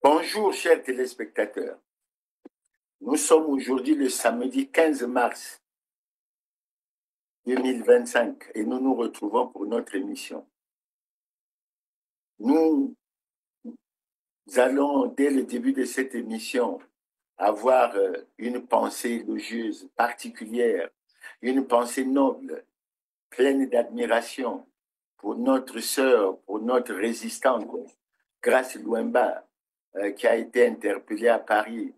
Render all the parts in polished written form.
Bonjour, chers téléspectateurs. Nous sommes aujourd'hui le samedi 15 mars 2025 et nous nous retrouvons pour notre émission. Nous allons, dès le début de cette émission, avoir une pensée élogieuse particulière, une pensée noble, pleine d'admiration pour notre sœur, pour notre résistante, Grace Louemba, qui a été interpellée à Paris,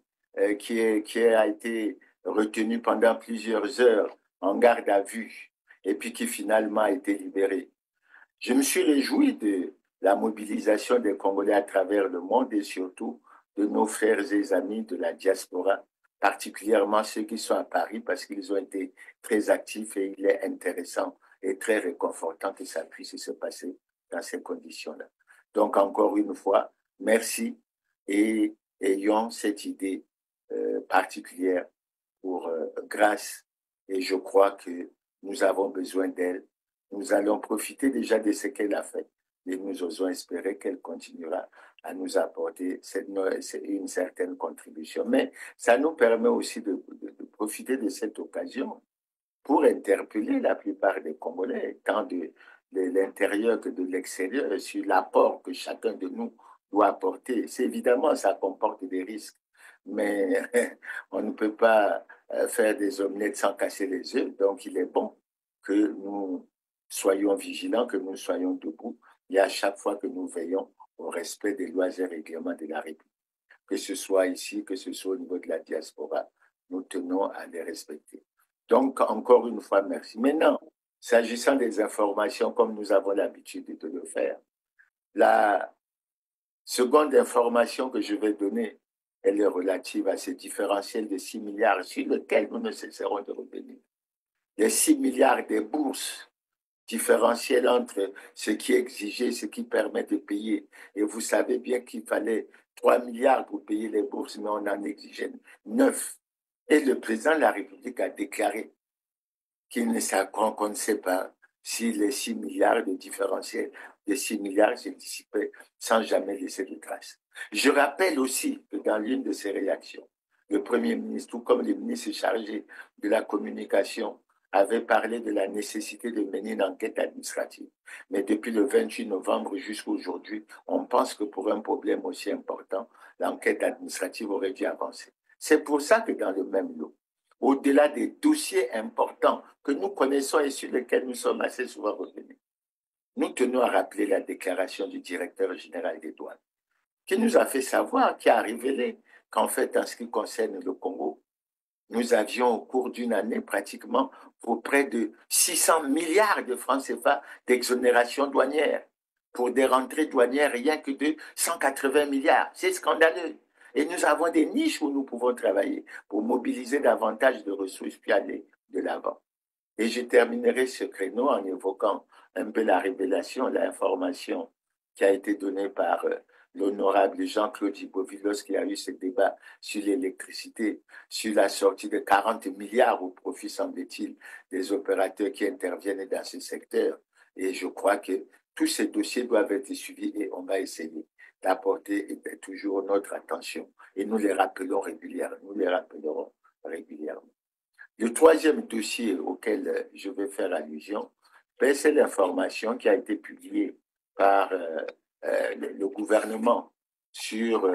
qui a été retenue pendant plusieurs heures en garde à vue et puis qui finalement a été libérée. Je me suis réjoui de la mobilisation des Congolais à travers le monde et surtout de nos frères et amis de la diaspora, particulièrement ceux qui sont à Paris parce qu'ils ont été très actifs et il est intéressant et très réconfortant que ça puisse se passer dans ces conditions-là. Donc encore une fois, merci et ayons cette idée particulière pour Grace et je crois que nous avons besoin d'elle. Nous allons profiter déjà de ce qu'elle a fait et nous osons espérer qu'elle continuera à nous apporter une certaine contribution. Mais ça nous permet aussi de profiter de cette occasion pour interpeller la plupart des Congolais, tant de l'intérieur que de l'extérieur, sur l'apport que chacun de nous doit apporter. C'est évidemment, ça comporte des risques, mais on ne peut pas faire des omelettes sans casser les œufs, donc il est bon que nous soyons vigilants, que nous soyons debout, et à chaque fois que nous veillons au respect des lois et règlements de la République, que ce soit ici, que ce soit au niveau de la diaspora, nous tenons à les respecter. Donc, encore une fois, merci. Maintenant, s'agissant des informations, comme nous avons l'habitude de le faire, la seconde information que je vais donner, elle est relative à ce différentiel de 6 milliards sur lequel nous ne cesserons de revenir. Les 6 milliards des bourses différentiel entre ce qui est exigé, ce qui permet de payer. Et vous savez bien qu'il fallait 3 milliards pour payer les bourses, mais on en exigeait 9. Et le président de la République a déclaré qu'il qu'on ne sait pas si les 6 milliards de différentiel de 6 milliards se dissipaient sans jamais laisser de traces. Je rappelle aussi que dans l'une de ses réactions, le Premier ministre, tout comme le ministre chargé de la communication, avait parlé de la nécessité de mener une enquête administrative. Mais depuis le 28 novembre jusqu'à aujourd'hui, on pense que pour un problème aussi important, l'enquête administrative aurait dû avancer. C'est pour ça que dans le même lot, au-delà des dossiers importants que nous connaissons et sur lesquels nous sommes assez souvent revenus, nous tenons à rappeler la déclaration du directeur général des douanes, qui nous a fait savoir, qui a révélé qu'en fait, en ce qui concerne le Congo, nous avions au cours d'une année pratiquement pour près de 600 milliards de francs CFA d'exonération douanière, pour des rentrées douanières rien que de 180 milliards. C'est scandaleux. Et nous avons des niches où nous pouvons travailler pour mobiliser davantage de ressources puis aller de l'avant. Et je terminerai ce créneau en évoquant un peu la révélation, l'information qui a été donnée par l'honorable Jean-Claude Ibovilos qui a eu ce débat sur l'électricité, sur la sortie de 40 milliards au profit, semble-t-il, des opérateurs qui interviennent dans ce secteur. Et je crois que tous ces dossiers doivent être suivis et on va essayer d'apporter toujours notre attention. Et nous les rappelons régulièrement. Nous les rappellerons régulièrement. Le troisième dossier auquel je vais faire allusion, c'est l'information qui a été publiée par le gouvernement sur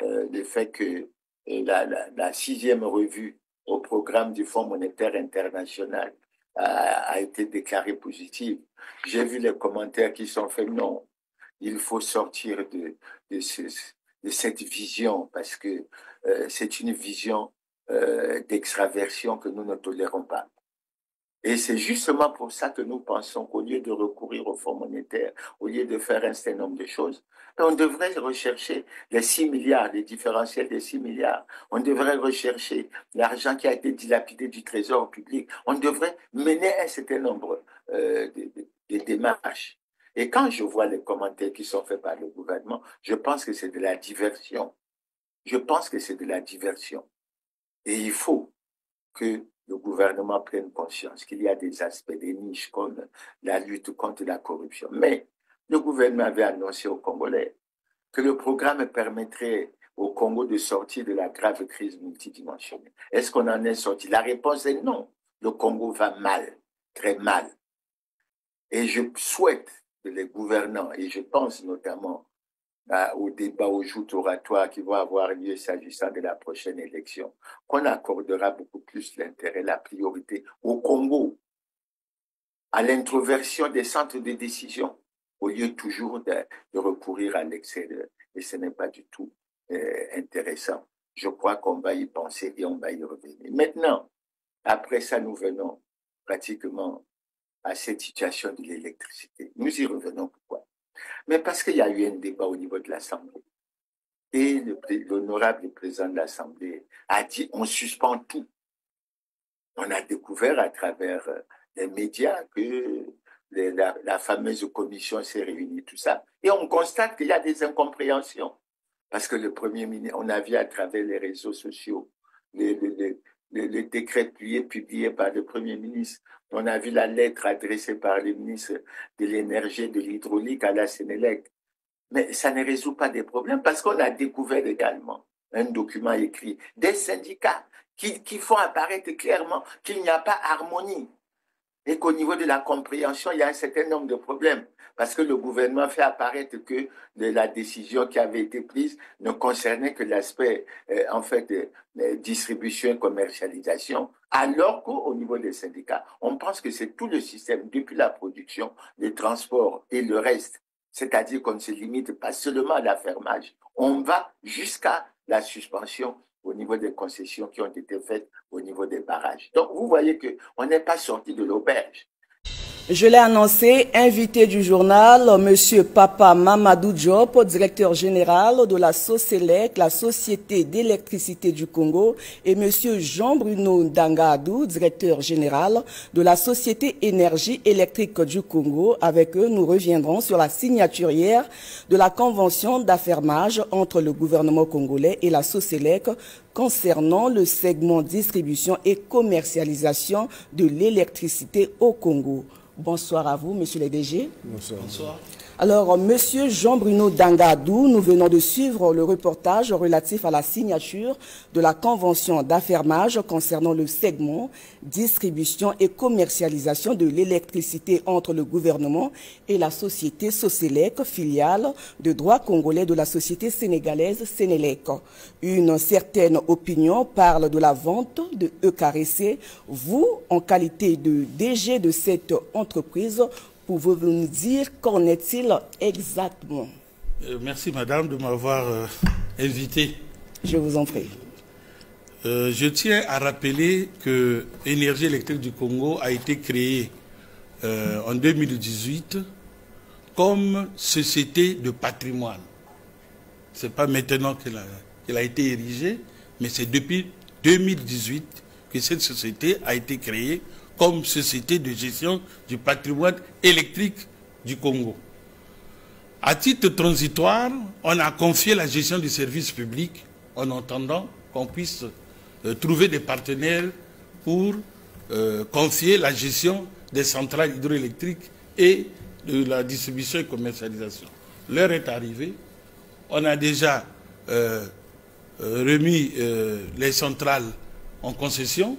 le fait que la sixième revue au programme du Fonds monétaire international a été déclarée positive. J'ai vu les commentaires qui sont faits, non, il faut sortir de cette vision parce que c'est une vision d'extraversion que nous ne tolérons pas. Et c'est justement pour ça que nous pensons qu'au lieu de recourir au Fonds monétaire, au lieu de faire un certain nombre de choses, on devrait rechercher les 6 milliards, les différentiels des 6 milliards. On devrait rechercher l'argent qui a été dilapidé du trésor public. On devrait mener un certain nombre de démarches. Et quand je vois les commentaires qui sont faits par le gouvernement, je pense que c'est de la diversion. Je pense que c'est de la diversion. Et il faut que le gouvernement prenne conscience qu'il y a des aspects, des niches comme la lutte contre la corruption. Mais le gouvernement avait annoncé aux Congolais que le programme permettrait au Congo de sortir de la grave crise multidimensionnelle. Est-ce qu'on en est sorti? La réponse est non. Le Congo va mal, très mal. Et je souhaite que les gouvernants, et je pense notamment au débat, aux joutes oratoires qui vont avoir lieu s'agissant de la prochaine élection, qu'on accordera beaucoup plus l'intérêt, la priorité au Congo, à l'introversion des centres de décision, au lieu toujours de recourir à l'excès. Et ce n'est pas du tout intéressant. Je crois qu'on va y penser et on va y revenir. Maintenant, après ça, nous venons pratiquement à cette situation de l'électricité. Nous y revenons. Pourquoi? Mais parce qu'il y a eu un débat au niveau de l'Assemblée. Et l'honorable président de l'Assemblée a dit on suspend tout. On a découvert à travers les médias que la fameuse commission s'est réunie, tout ça. Et on constate qu'il y a des incompréhensions. Parce que le Premier ministre, on a vu à travers les réseaux sociaux, le décret publié par le Premier ministre, on a vu la lettre adressée par le ministre de l'Énergie et de l'Hydraulique à la Sénélec. Mais ça ne résout pas des problèmes parce qu'on a découvert également un document écrit des syndicats qui font apparaître clairement qu'il n'y a pas harmonie et qu'au niveau de la compréhension, il y a un certain nombre de problèmes parce que le gouvernement fait apparaître que la décision qui avait été prise ne concernait que l'aspect en fait de distribution et commercialisation, alors qu'au niveau des syndicats, on pense que c'est tout le système, depuis la production, le transport et le reste. C'est-à-dire qu'on ne se limite pas seulement à l'affermage, on va jusqu'à la suspension au niveau des concessions qui ont été faites au niveau des barrages. Donc, vous voyez qu'on n'est pas sorti de l'auberge. Je l'ai annoncé, invité du journal, M. Papa Mamadou Diop, directeur général de la SOSELEC, la Société d'électricité du Congo, et M. Jean-Bruno Dangadou, directeur général de la Société énergie électrique du Congo. Avec eux, nous reviendrons sur la signature hier de la convention d'affermage entre le gouvernement congolais et la SOSELEC concernant le segment distribution et commercialisation de l'électricité au Congo. Bonsoir à vous, monsieur le DG. Bonsoir. Bonsoir. Alors, monsieur Jean-Bruno Dangadou, nous venons de suivre le reportage relatif à la signature de la convention d'affermage concernant le segment distribution et commercialisation de l'électricité entre le gouvernement et la société SOSELEC, filiale de droit congolais de la société sénégalaise Sénélec. Une certaine opinion parle de la vente de EKRC. Vous, en qualité de DG de cette entreprise, pouvez-vous nous dire qu'en est-il exactement? Merci madame de m'avoir invité. Je vous en prie. Je tiens à rappeler que Énergie électrique du Congo a été créée en 2018 comme société de patrimoine. Ce n'est pas maintenant qu'elle a été érigée, mais c'est depuis 2018 que cette société a été créée comme société de gestion du patrimoine électrique du Congo. À titre transitoire, on a confié la gestion du service public en attendant qu'on puisse trouver des partenaires pour confier la gestion des centrales hydroélectriques et de la distribution et commercialisation. L'heure est arrivée. On a déjà remis les centrales en concession.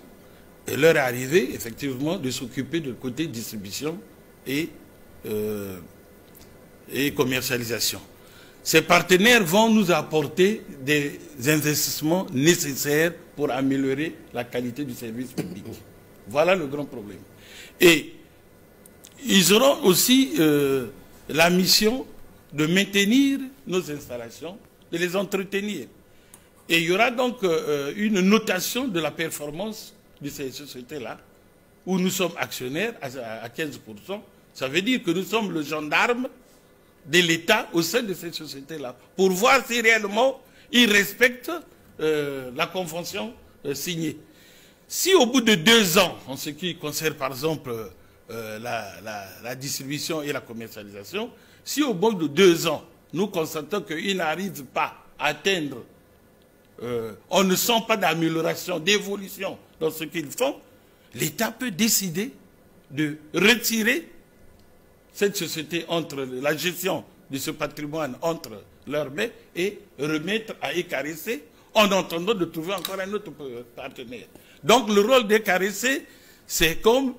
Et l'heure est arrivée, effectivement, de s'occuper du côté distribution et commercialisation. Ces partenaires vont nous apporter des investissements nécessaires pour améliorer la qualité du service public. Voilà le grand problème. Et ils auront aussi la mission de maintenir nos installations, de les entretenir. Et il y aura donc une notation de la performance de ces sociétés-là, où nous sommes actionnaires à 15%. Ça veut dire que nous sommes le gendarme de l'État au sein de ces sociétés-là, pour voir si réellement ils respectent la convention signée. Si au bout de 2 ans, en ce qui concerne par exemple la distribution et la commercialisation, si au bout de 2 ans, nous constatons qu'ils n'arrivent pas à atteindre on ne sent pas d'amélioration, d'évolution dans ce qu'ils font, l'État peut décider de retirer cette société entre la gestion de ce patrimoine entre leurs mains et remettre à Ecarissé en attendant de trouver encore un autre partenaire. Donc le rôle d'Ecarissé, c'est comme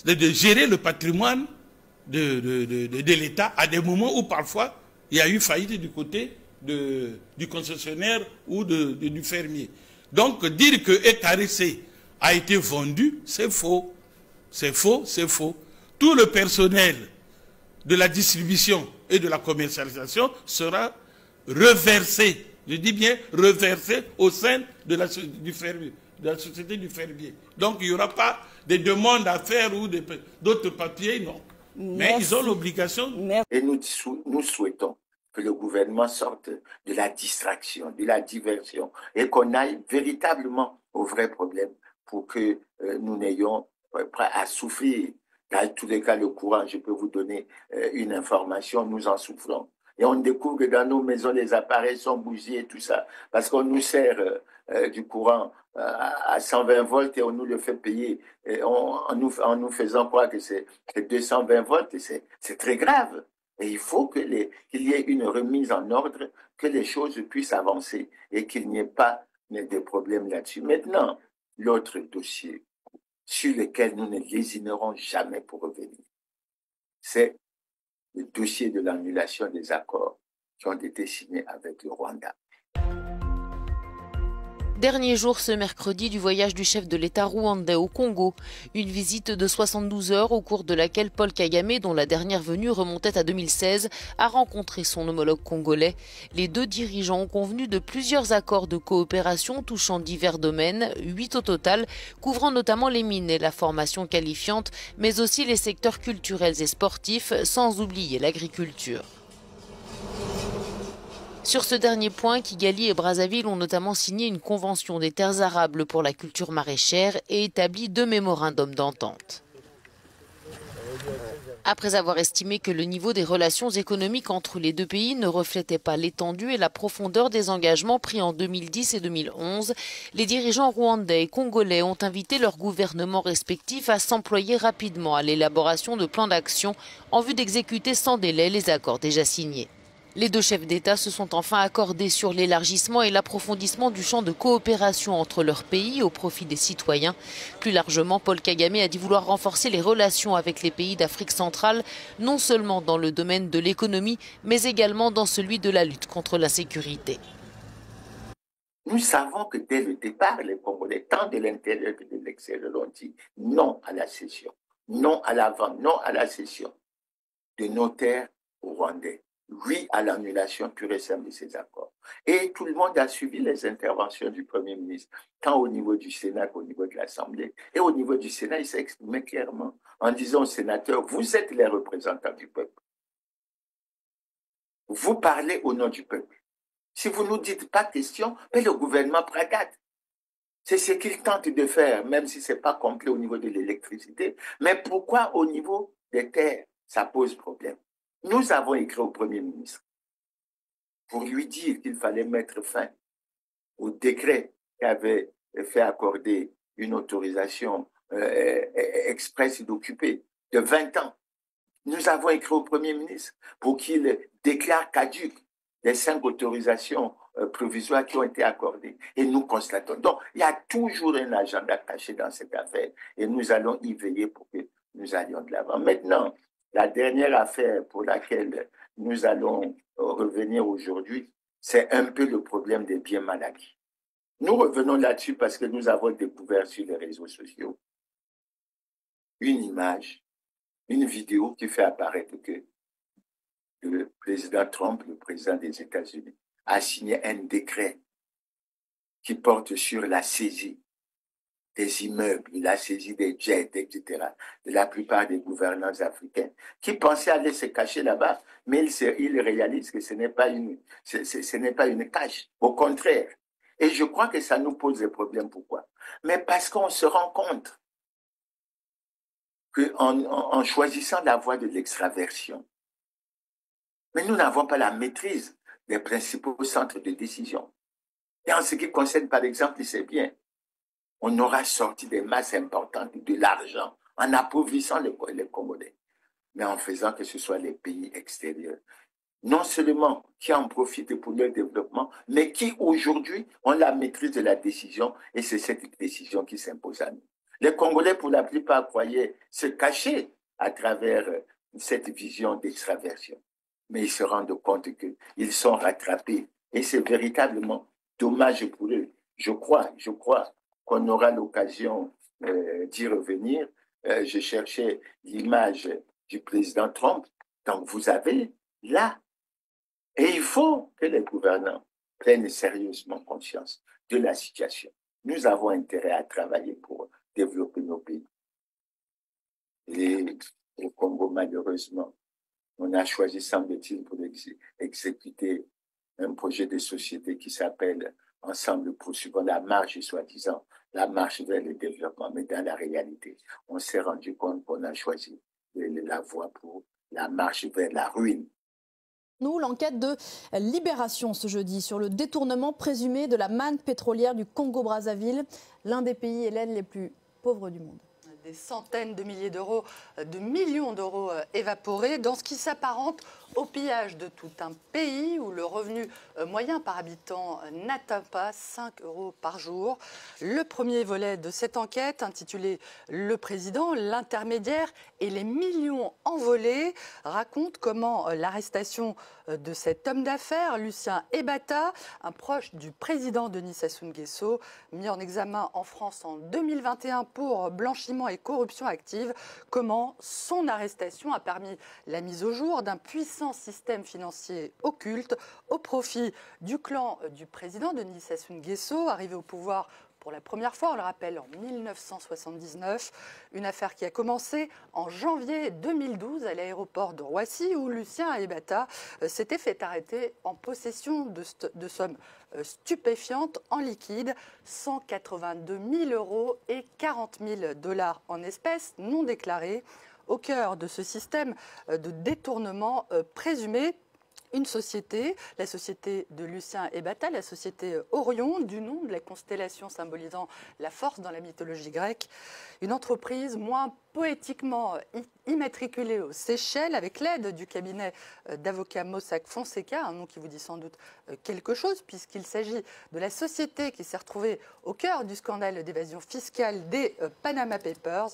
de gérer le patrimoine de l'État à des moments où parfois il y a eu faillite du côté du concessionnaire ou du fermier. Donc dire que Ecarissé a été vendu, c'est faux. C'est faux, c'est faux. Tout le personnel de la distribution et de la commercialisation sera reversé, je dis bien reversé au sein de la société du fermier. Donc il n'y aura pas de demandes à faire ou d'autres papiers, non. Merci. Mais ils ont l'obligation. Et nous souhaitons que le gouvernement sorte de la distraction, de la diversion, et qu'on aille véritablement au vrai problème pour que nous n'ayons pas à souffrir. Dans tous les cas, le courant, je peux vous donner une information, nous en souffrons. Et on découvre que dans nos maisons, les appareils sont bousillés et tout ça, parce qu'on nous sert du courant à 120 volts et on nous le fait payer en nous faisant croire que c'est 220 volts. C'est très grave. Et il faut qu'il y ait une remise en ordre, que les choses puissent avancer et qu'il n'y ait pas de problème là-dessus. Maintenant, l'autre dossier sur lequel nous ne lésinerons jamais pour revenir, c'est le dossier de l'annulation des accords qui ont été signés avec le Rwanda. Dernier jour ce mercredi du voyage du chef de l'État rwandais au Congo. Une visite de 72 heures au cours de laquelle Paul Kagame, dont la dernière venue remontait à 2016, a rencontré son homologue congolais. Les deux dirigeants ont convenu de plusieurs accords de coopération touchant divers domaines, 8 au total, couvrant notamment les mines et la formation qualifiante, mais aussi les secteurs culturels et sportifs, sans oublier l'agriculture. Sur ce dernier point, Kigali et Brazzaville ont notamment signé une convention des terres arables pour la culture maraîchère et établi 2 mémorandums d'entente. Après avoir estimé que le niveau des relations économiques entre les deux pays ne reflétait pas l'étendue et la profondeur des engagements pris en 2010 et 2011, les dirigeants rwandais et congolais ont invité leurs gouvernements respectifs à s'employer rapidement à l'élaboration de plans d'action en vue d'exécuter sans délai les accords déjà signés. Les deux chefs d'État se sont enfin accordés sur l'élargissement et l'approfondissement du champ de coopération entre leurs pays au profit des citoyens. Plus largement, Paul Kagame a dit vouloir renforcer les relations avec les pays d'Afrique centrale, non seulement dans le domaine de l'économie, mais également dans celui de la lutte contre l'insécurité. Nous savons que dès le départ, les Congolais, tant de l'intérieur que de l'extérieur, ont dit non à la cession, non à la vente, non à la cession de nos terres aux Rwandais. Oui à l'annulation pure et simple de ces accords. Et tout le monde a suivi les interventions du Premier ministre, tant au niveau du Sénat qu'au niveau de l'Assemblée. Et au niveau du Sénat, il s'est exprimé clairement en disant aux sénateurs, vous êtes les représentants du peuple. Vous parlez au nom du peuple. Si vous ne nous dites pas question, mais le gouvernement prend date. C'est ce qu'il tente de faire, même si ce n'est pas complet au niveau de l'électricité. Mais pourquoi au niveau des terres, ça pose problème? Nous avons écrit au Premier ministre pour lui dire qu'il fallait mettre fin au décret qui avait fait accorder une autorisation express d'occuper de 20 ans. Nous avons écrit au Premier ministre pour qu'il déclare caduques les 5 autorisations provisoires qui ont été accordées. Et nous constatons. Donc, il y a toujours un agenda caché dans cette affaire et nous allons y veiller pour que nous allions de l'avant. Maintenant, la dernière affaire pour laquelle nous allons revenir aujourd'hui, c'est un peu le problème des biens mal acquis. Nous revenons là-dessus parce que nous avons découvert sur les réseaux sociaux une image, une vidéo qui fait apparaître que le président Trump, le président des États-Unis, a signé un décret qui porte sur la saisie des immeubles, la saisie des jets, etc., de la plupart des gouvernants africains, qui pensaient aller se cacher là-bas, mais ils réalisent que ce n'est pas une cache, au contraire. Et je crois que ça nous pose des problèmes. Pourquoi? Mais parce qu'on se rend compte qu'en choisissant la voie de l'extraversion, mais nous n'avons pas la maîtrise des principaux centres de décision. Et en ce qui concerne, par exemple, c'est bien, on aura sorti des masses importantes de l'argent en appauvrissant les Congolais, mais en faisant que ce soit les pays extérieurs, non seulement qui en profitent pour leur développement, mais qui aujourd'hui ont la maîtrise de la décision, et c'est cette décision qui s'impose à nous. Les Congolais, pour la plupart, croyaient se cacher à travers cette vision d'extraversion, mais ils se rendent compte qu'ils sont rattrapés, et c'est véritablement dommage pour eux. Je crois qu'on aura l'occasion d'y revenir. Je cherchais l'image du président Trump, donc vous avez là. Et il faut que les gouvernants prennent sérieusement conscience de la situation. Nous avons intérêt à travailler pour développer nos pays. Et au Congo, malheureusement, on a choisi, semble-t-il, pour exécuter un projet de société qui s'appelle Ensemble poursuivons la marche, soi-disant, la marche vers le développement. Mais dans la réalité, on s'est rendu compte qu'on a choisi la voie pour la marche vers la ruine. Nous, l'enquête de Libération ce jeudi sur le détournement présumé de la manne pétrolière du Congo-Brazzaville, l'un des pays hélènes les plus pauvres du monde. Des centaines de milliers d'euros, de millions d'euros évaporés dans ce qui s'apparente au pillage de tout un pays où le revenu moyen par habitant n'atteint pas 5 euros par jour. Le premier volet de cette enquête, intitulé « Le président, l'intermédiaire et les millions envolés », raconte comment l'arrestation de cet homme d'affaires, Lucien Ebata, un proche du président Denis Sassou Nguesso, mis en examen en France en 2021 pour blanchiment et corruption active, comment son arrestation a permis la mise au jour d'un puissant système financier occulte au profit du clan du président Denis Sassou Nguesso, arrivé au pouvoir pour la première fois, on le rappelle, en 1979, une affaire qui a commencé en janvier 2012 à l'aéroport de Roissy où Lucien Ebata s'était fait arrêter en possession de sommes stupéfiantes en liquide, 182 000 euros et 40 000 $ en espèces non déclarées, au cœur de ce système de détournement présumé. Une société, la société de Lucien Ebata, la société Orion, du nom de la constellation symbolisant la force dans la mythologie grecque. Une entreprise moins poétiquement immatriculée aux Seychelles avec l'aide du cabinet d'avocats Mossack Fonseca, un nom qui vous dit sans doute quelque chose puisqu'il s'agit de la société qui s'est retrouvée au cœur du scandale d'évasion fiscale des Panama Papers.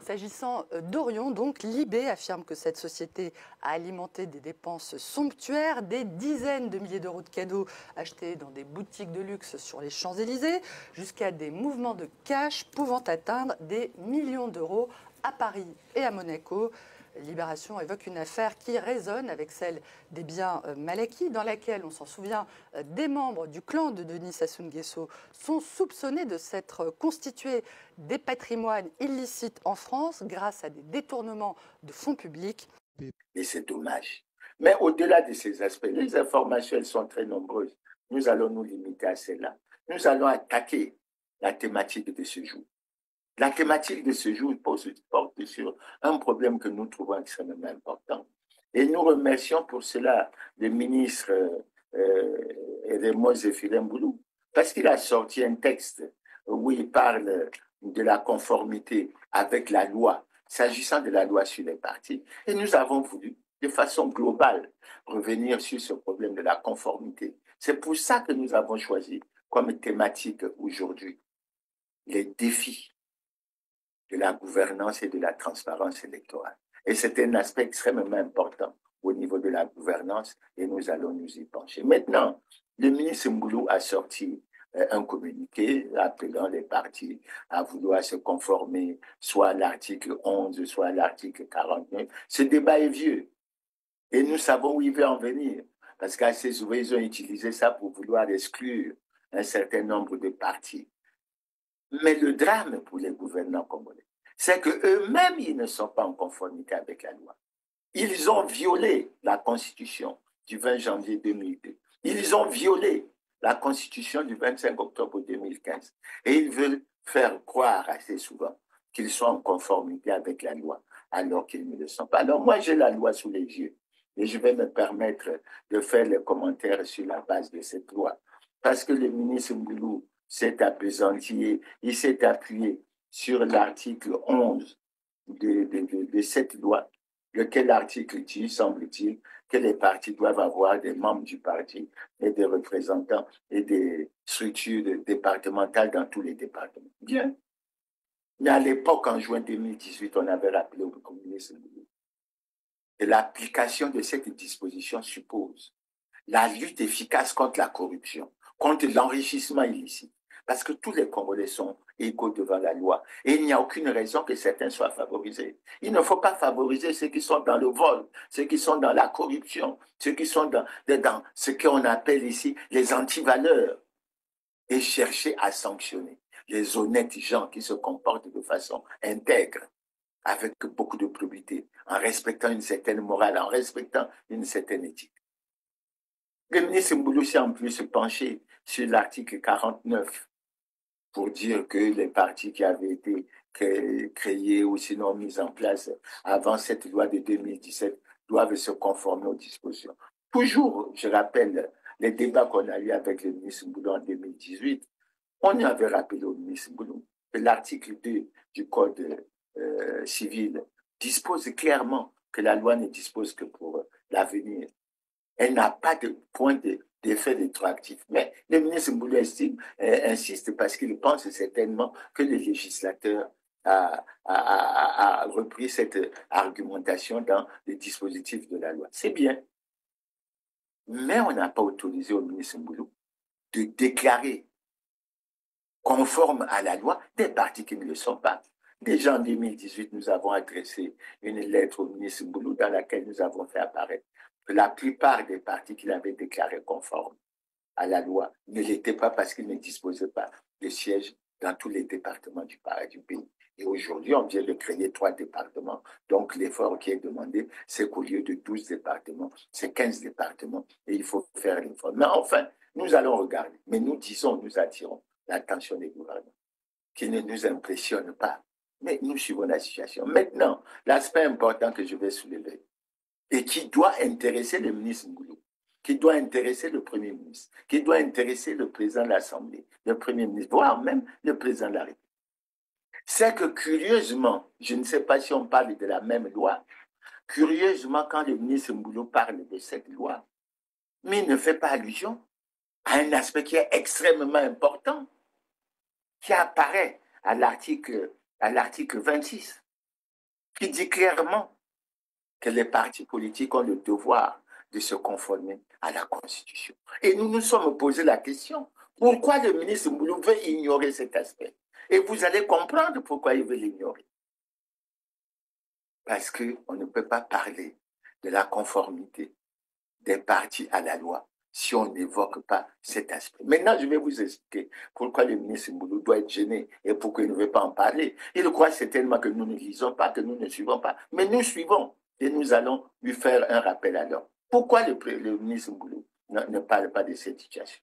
S'agissant d'Orion, donc, Libé affirme que cette société a alimenté des dépenses somptuaires, des dizaines de milliers d'euros de cadeaux achetés dans des boutiques de luxe sur les Champs-Élysées, jusqu'à des mouvements de cash pouvant atteindre des millions d'euros à Paris et à Monaco. Libération évoque une affaire qui résonne avec celle des biens mal acquis, dans laquelle, on s'en souvient, des membres du clan de Denis Sassou Nguesso sont soupçonnés de s'être constitués des patrimoines illicites en France grâce à des détournements de fonds publics. Et c'est dommage. Mais au-delà de ces aspects, les informations elles sont très nombreuses. Nous allons nous limiter à celles-là. Nous allons attaquer la thématique de ce jour. La thématique de ce jour porte sur un problème que nous trouvons extrêmement important. Et nous remercions pour cela le ministre Raymond Zéphirine Boulou, parce qu'il a sorti un texte où il parle de la conformité avec la loi, s'agissant de la loi sur les partis. Et nous avons voulu, de façon globale, revenir sur ce problème de la conformité. C'est pour ça que nous avons choisi comme thématique aujourd'hui les défis de la gouvernance et de la transparence électorale. Et c'est un aspect extrêmement important au niveau de la gouvernance et nous allons nous y pencher. Maintenant, le ministre Mboulou a sorti un communiqué appelant les partis à vouloir se conformer soit à l'article 11, soit à l'article 49. Ce débat est vieux et nous savons où il veut en venir parce qu'à ces ouvriers, ils ont utilisé ça pour vouloir exclure un certain nombre de partis. Mais le drame pour les gouvernants congolais, c'est qu'eux-mêmes, ils ne sont pas en conformité avec la loi. Ils ont violé la Constitution du 20 janvier 2002. Ils ont violé la Constitution du 25 octobre 2015. Et ils veulent faire croire assez souvent qu'ils sont en conformité avec la loi, alors qu'ils ne le sont pas. Alors moi, j'ai la loi sous les yeux et je vais me permettre de faire les commentaires sur la base de cette loi. parce que le ministre Mboulou s'est appesanti, il s'est appuyé sur l'article 11 de cette loi, lequel article dit, semble-t-il, que les partis doivent avoir des membres du parti et des représentants et des structures départementales dans tous les départements. Bien. Mais à l'époque, en juin 2018, on avait rappelé au ministre Mboulou que l'application de cette disposition suppose la lutte efficace contre la corruption, contre l'enrichissement illicite, parce que tous les Congolais sont égaux devant la loi. Et il n'y a aucune raison que certains soient favorisés. Il ne faut pas favoriser ceux qui sont dans le vol, ceux qui sont dans la corruption, ceux qui sont dans ce qu'on appelle ici les antivaleurs, et chercher à sanctionner les honnêtes gens qui se comportent de façon intègre, avec beaucoup de probité, en respectant une certaine morale, en respectant une certaine éthique. Le ministre Mboulou s'est en plus penché sur l'article 49 pour dire que les partis qui avaient été créés ou sinon mis en place avant cette loi de 2017 doivent se conformer aux dispositions. Toujours, je rappelle, les débats qu'on a eus avec le ministre Mboulou en 2018, on y avait rappelé au ministre Mboulou que l'article 2 du Code civil dispose clairement que la loi ne dispose que pour l'avenir. Elle n'a pas de point d'effet rétroactif. Mais le ministre Mboulou insiste parce qu'il pense certainement que le législateur a repris cette argumentation dans le dispositif de la loi. C'est bien. Mais on n'a pas autorisé au ministre Mboulou de déclarer conforme à la loi des partis qui ne le sont pas. Déjà en 2018, nous avons adressé une lettre au ministre Mboulou dans laquelle nous avons fait apparaître que la plupart des partis qu'il avait déclarés conformes à la loi ne l'étaient pas parce qu'ils ne disposaient pas de sièges dans tous les départements du pays. Et aujourd'hui, on vient de créer 3 départements. Donc, l'effort qui est demandé, c'est qu'au lieu de 12 départements, c'est 15 départements. Et il faut faire l'effort. Mais enfin, nous allons regarder. Mais nous disons, nous attirons l'attention des gouvernements, qui ne nous impressionnent pas. Mais nous suivons la situation. Maintenant, l'aspect important que je vais soulever, et qui doit intéresser le ministre Mboulou, qui doit intéresser le Premier ministre, qui doit intéresser le président de l'Assemblée, le Premier ministre, voire même le président de la République. C'est que curieusement, je ne sais pas si on parle de la même loi, curieusement, quand le ministre Mboulou parle de cette loi, mais il ne fait pas allusion à un aspect qui est extrêmement important, qui apparaît à l'article 26, qui dit clairement que les partis politiques ont le devoir de se conformer à la Constitution. Et nous nous sommes posé la question, pourquoi le ministre Mboulou veut ignorer cet aspect? Et vous allez comprendre pourquoi il veut l'ignorer. Parce qu'on ne peut pas parler de la conformité des partis à la loi si on n'évoque pas cet aspect. Maintenant, je vais vous expliquer pourquoi le ministre Mboulou doit être gêné et pourquoi il ne veut pas en parler. Il croit certainement que nous ne lisons pas, que nous ne suivons pas. Mais nous suivons et nous allons lui faire un rappel alors. Pourquoi le ministre Mboulou ne parle pas de cette situation?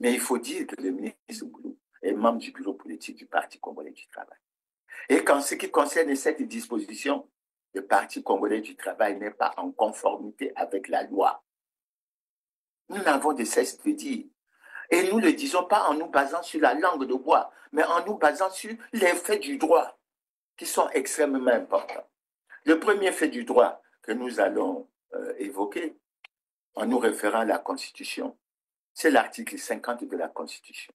Mais il faut dire que le ministre Mboulou est membre du bureau politique du Parti congolais du travail. Et qu'en ce qui concerne cette disposition, le Parti congolais du travail n'est pas en conformité avec la loi. Nous n'avons de cesse de dire. Et nous ne le disons pas en nous basant sur la langue de bois, mais en nous basant sur les faits du droit, qui sont extrêmement importants. Le premier fait du droit que nous allons évoquer, en nous référant à la Constitution, c'est l'article 50 de la Constitution,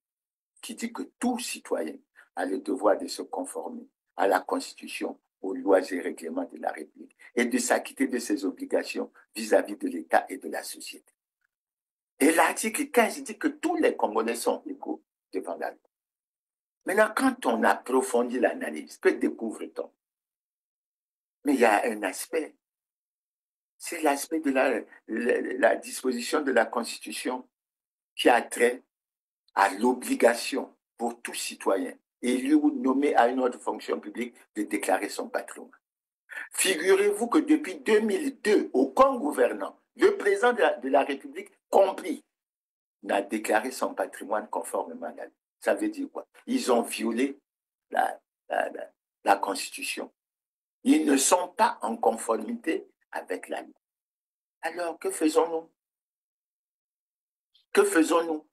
qui dit que tout citoyen a le devoir de se conformer à la Constitution, aux lois et règlements de la République, et de s'acquitter de ses obligations vis-à-vis de l'État et de la société. Et l'article 15 dit que tous les Congolais sont égaux devant la loi. Maintenant, quand on approfondit l'analyse, que découvre-t-on? Mais il y a un aspect, c'est l'aspect de la disposition de la Constitution qui a trait à l'obligation pour tout citoyen élu ou nommé à une autre fonction publique de déclarer son patrimoine. Figurez-vous que depuis 2002, aucun gouvernant, le président de la République compris, n'a déclaré son patrimoine conformément à la loi. Ça veut dire quoi? Ils ont violé la Constitution. Ils ne sont pas en conformité avec la loi. Alors, que faisons-nous? Que faisons-nous?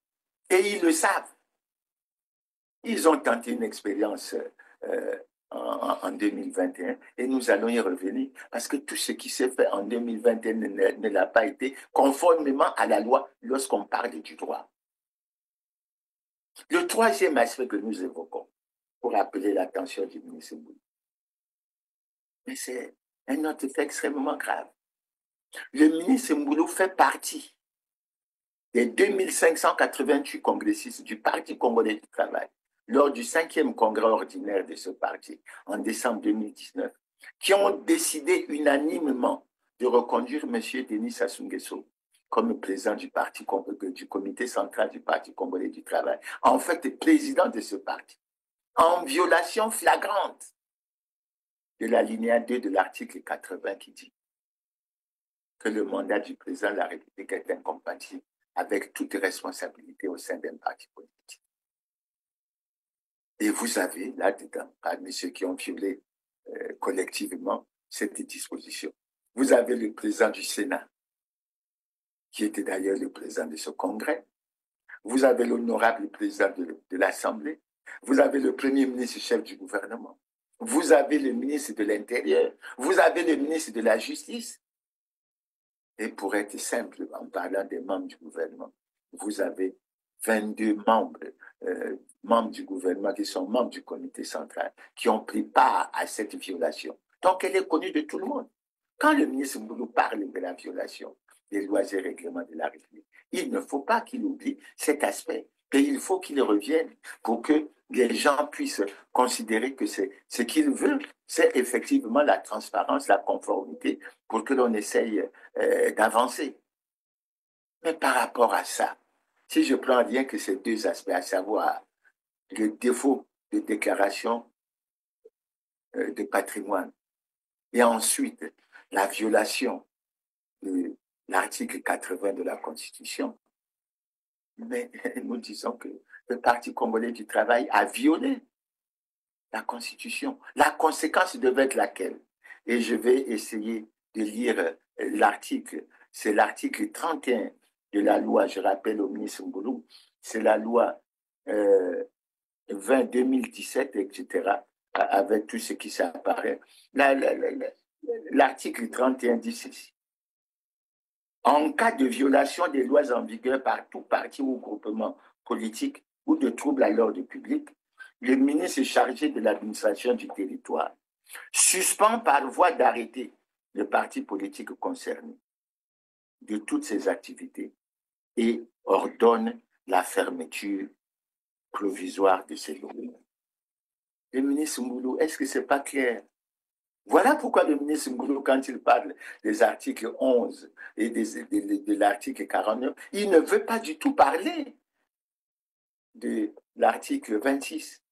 Et ils le savent. Ils ont tenté une expérience en 2021 et nous allons y revenir parce que tout ce qui s'est fait en 2021 ne l'a pas été conformément à la loi lorsqu'on parle du droit. Le troisième aspect que nous évoquons pour appeler l'attention du ministre Mboulou, mais c'est un autre fait extrêmement grave. Le ministre Mboulou fait partie des 2588 congressistes du Parti congolais du travail lors du 5e congrès ordinaire de ce parti en décembre 2019, qui ont décidé unanimement de reconduire M. Denis Sassou Nguesso comme président du comité central du Parti congolais du travail, en fait président de ce parti, en violation flagrante de l'alinéa 2 de l'article 80 qui dit que le mandat du président de la République est incompatible avec toute responsabilité au sein d'un parti politique. Et vous avez là-dedans, parmi ceux qui ont violé collectivement cette disposition, vous avez le président du Sénat, qui était d'ailleurs le président de ce congrès, vous avez l'honorable président de l'Assemblée, vous avez le premier ministre chef du gouvernement, vous avez le ministre de l'Intérieur, vous avez le ministre de la Justice. Et pour être simple, en parlant des membres du gouvernement, vous avez 22 membres du gouvernement qui sont membres du comité central, qui ont pris part à cette violation. Donc, elle est connue de tout le monde. Quand le ministre Mboulou parle de la violation des lois et règlements de la République, il ne faut pas qu'il oublie cet aspect. Et il faut qu'il revienne pour que les gens puissent considérer que ce qu'il veut, c'est effectivement la transparence, la conformité, pour que l'on essaye d'avancer. Mais par rapport à ça, si je prends rien que ces deux aspects, à savoir le défaut de déclaration de patrimoine et ensuite la violation de l'article 80 de la Constitution, mais nous disons que le Parti congolais du travail a violé la Constitution. La conséquence devait être laquelle? Et je vais essayer de lire l'article. C'est l'article 31 de la loi, je rappelle au ministre Mboulou, c'est la loi 2017, etc., avec tout ce qui s'apparaît. L'article 31 dit ceci. En cas de violation des lois en vigueur par tout parti ou groupement politique ou de trouble à l'ordre public, le ministre chargé de l'administration du territoire suspend par voie d'arrêté le parti politique concerné de toutes ses activités et ordonne la fermeture provisoire de ces locaux. Le ministre Mboulou, est-ce que ce n'est pas clair? Voilà pourquoi le ministre Mboulou, quand il parle des articles 11 et de l'article 49, il ne veut pas du tout parler de l'article 26,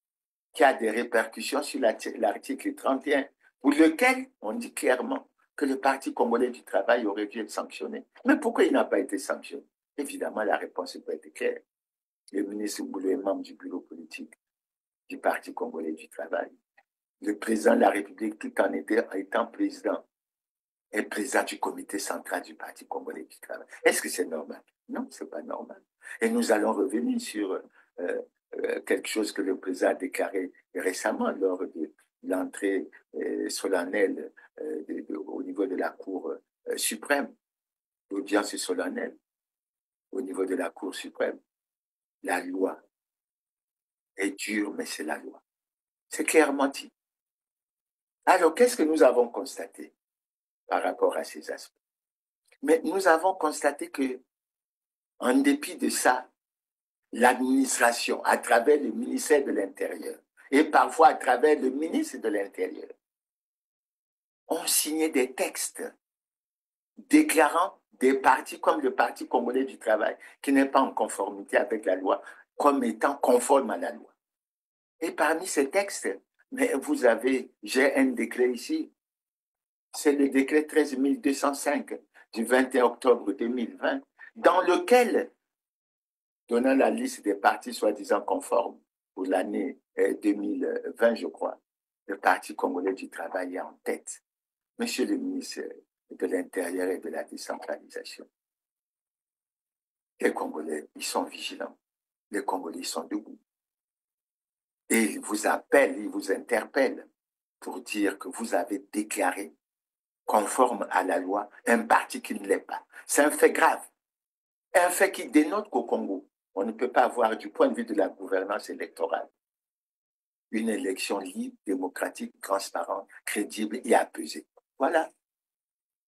qui a des répercussions sur l'article 31, pour lequel on dit clairement que le Parti congolais du travail aurait dû être sanctionné. Mais pourquoi il n'a pas été sanctionné? Évidemment, la réponse peut être claire. Le ministre Mboulou est membre du bureau politique du Parti congolais du travail. Le président de la République, tout en étant président, est président du comité central du Parti congolais du travail. Est-ce que c'est normal? Non, ce n'est pas normal. Et nous allons revenir sur quelque chose que le président a déclaré récemment lors de l'entrée solennelle au niveau de la Cour suprême, l'audience solennelle au niveau de la Cour suprême. La loi est dure, mais c'est la loi. C'est clairement dit. Alors, qu'est-ce que nous avons constaté par rapport à ces aspects? Mais nous avons constaté que, en dépit de ça, l'administration, à travers le ministère de l'Intérieur et parfois à travers le ministre de l'Intérieur, ont signé des textes déclarant des partis comme le Parti congolais du travail, qui n'est pas en conformité avec la loi, comme étant conforme à la loi. Et parmi ces textes, mais vous avez, j'ai un décret ici, c'est le décret 13 205 du 21 octobre 2020, dans lequel, donnant la liste des partis soi-disant conformes pour l'année 2020, je crois, le Parti congolais du travail est en tête. Monsieur le ministre de l'Intérieur et de la décentralisation, les Congolais, ils sont vigilants. les Congolais sont debout. Et ils vous appellent, ils vous interpellent pour dire que vous avez déclaré conforme à la loi un parti qui ne l'est pas. C'est un fait grave. Un fait qui dénote qu'au Congo, on ne peut pas avoir, du point de vue de la gouvernance électorale, une élection libre, démocratique, transparente, crédible et apaisée. Voilà.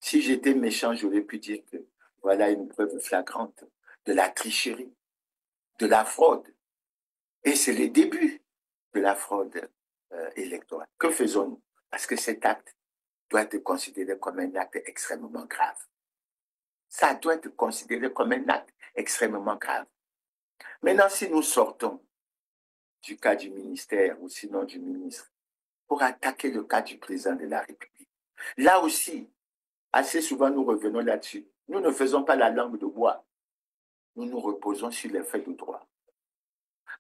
Si j'étais méchant, j'aurais pu dire que voilà une preuve flagrante de la tricherie, de la fraude. Et c'est le début de la fraude électorale. Que faisons-nous? Parce que cet acte doit être considéré comme un acte extrêmement grave. Ça doit être considéré comme un acte extrêmement grave. Maintenant, si nous sortons du cas du ministère ou sinon du ministre pour attaquer le cas du président de la République, là aussi, assez souvent nous revenons là-dessus. Nous ne faisons pas la langue de bois. Nous nous reposons sur les faits de droit.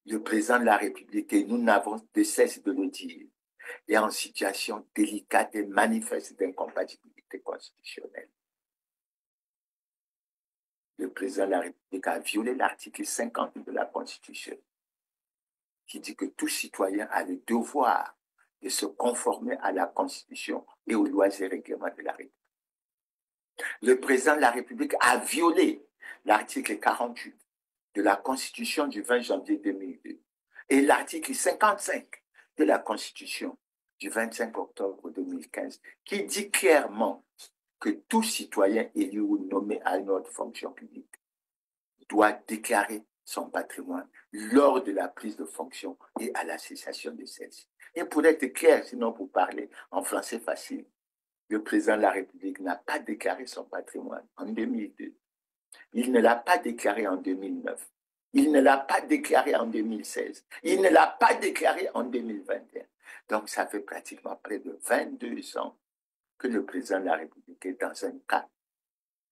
Le président de la République, et nous n'avons de cesse de le dire, est en situation délicate et manifeste d'incompatibilité constitutionnelle. Le président de la République a violé l'article 50 de la Constitution, qui dit que tout citoyen a le devoir de se conformer à la Constitution et aux lois et règlements de la République. Le président de la République a violé l'article 48 de la Constitution du 20 janvier 2002 et l'article 55 de la Constitution du 25 octobre 2015, qui dit clairement que tout citoyen élu ou nommé à une autre fonction publique doit déclarer son patrimoine lors de la prise de fonction et à la cessation de celle-ci. Et pour être clair, sinon pour parler en français facile, le président de la République n'a pas déclaré son patrimoine en 2002. Il ne l'a pas déclaré en 2009. Il ne l'a pas déclaré en 2016. Il ne l'a pas déclaré en 2021. Donc, ça fait pratiquement près de 22 ans que le président de la République est dans un cas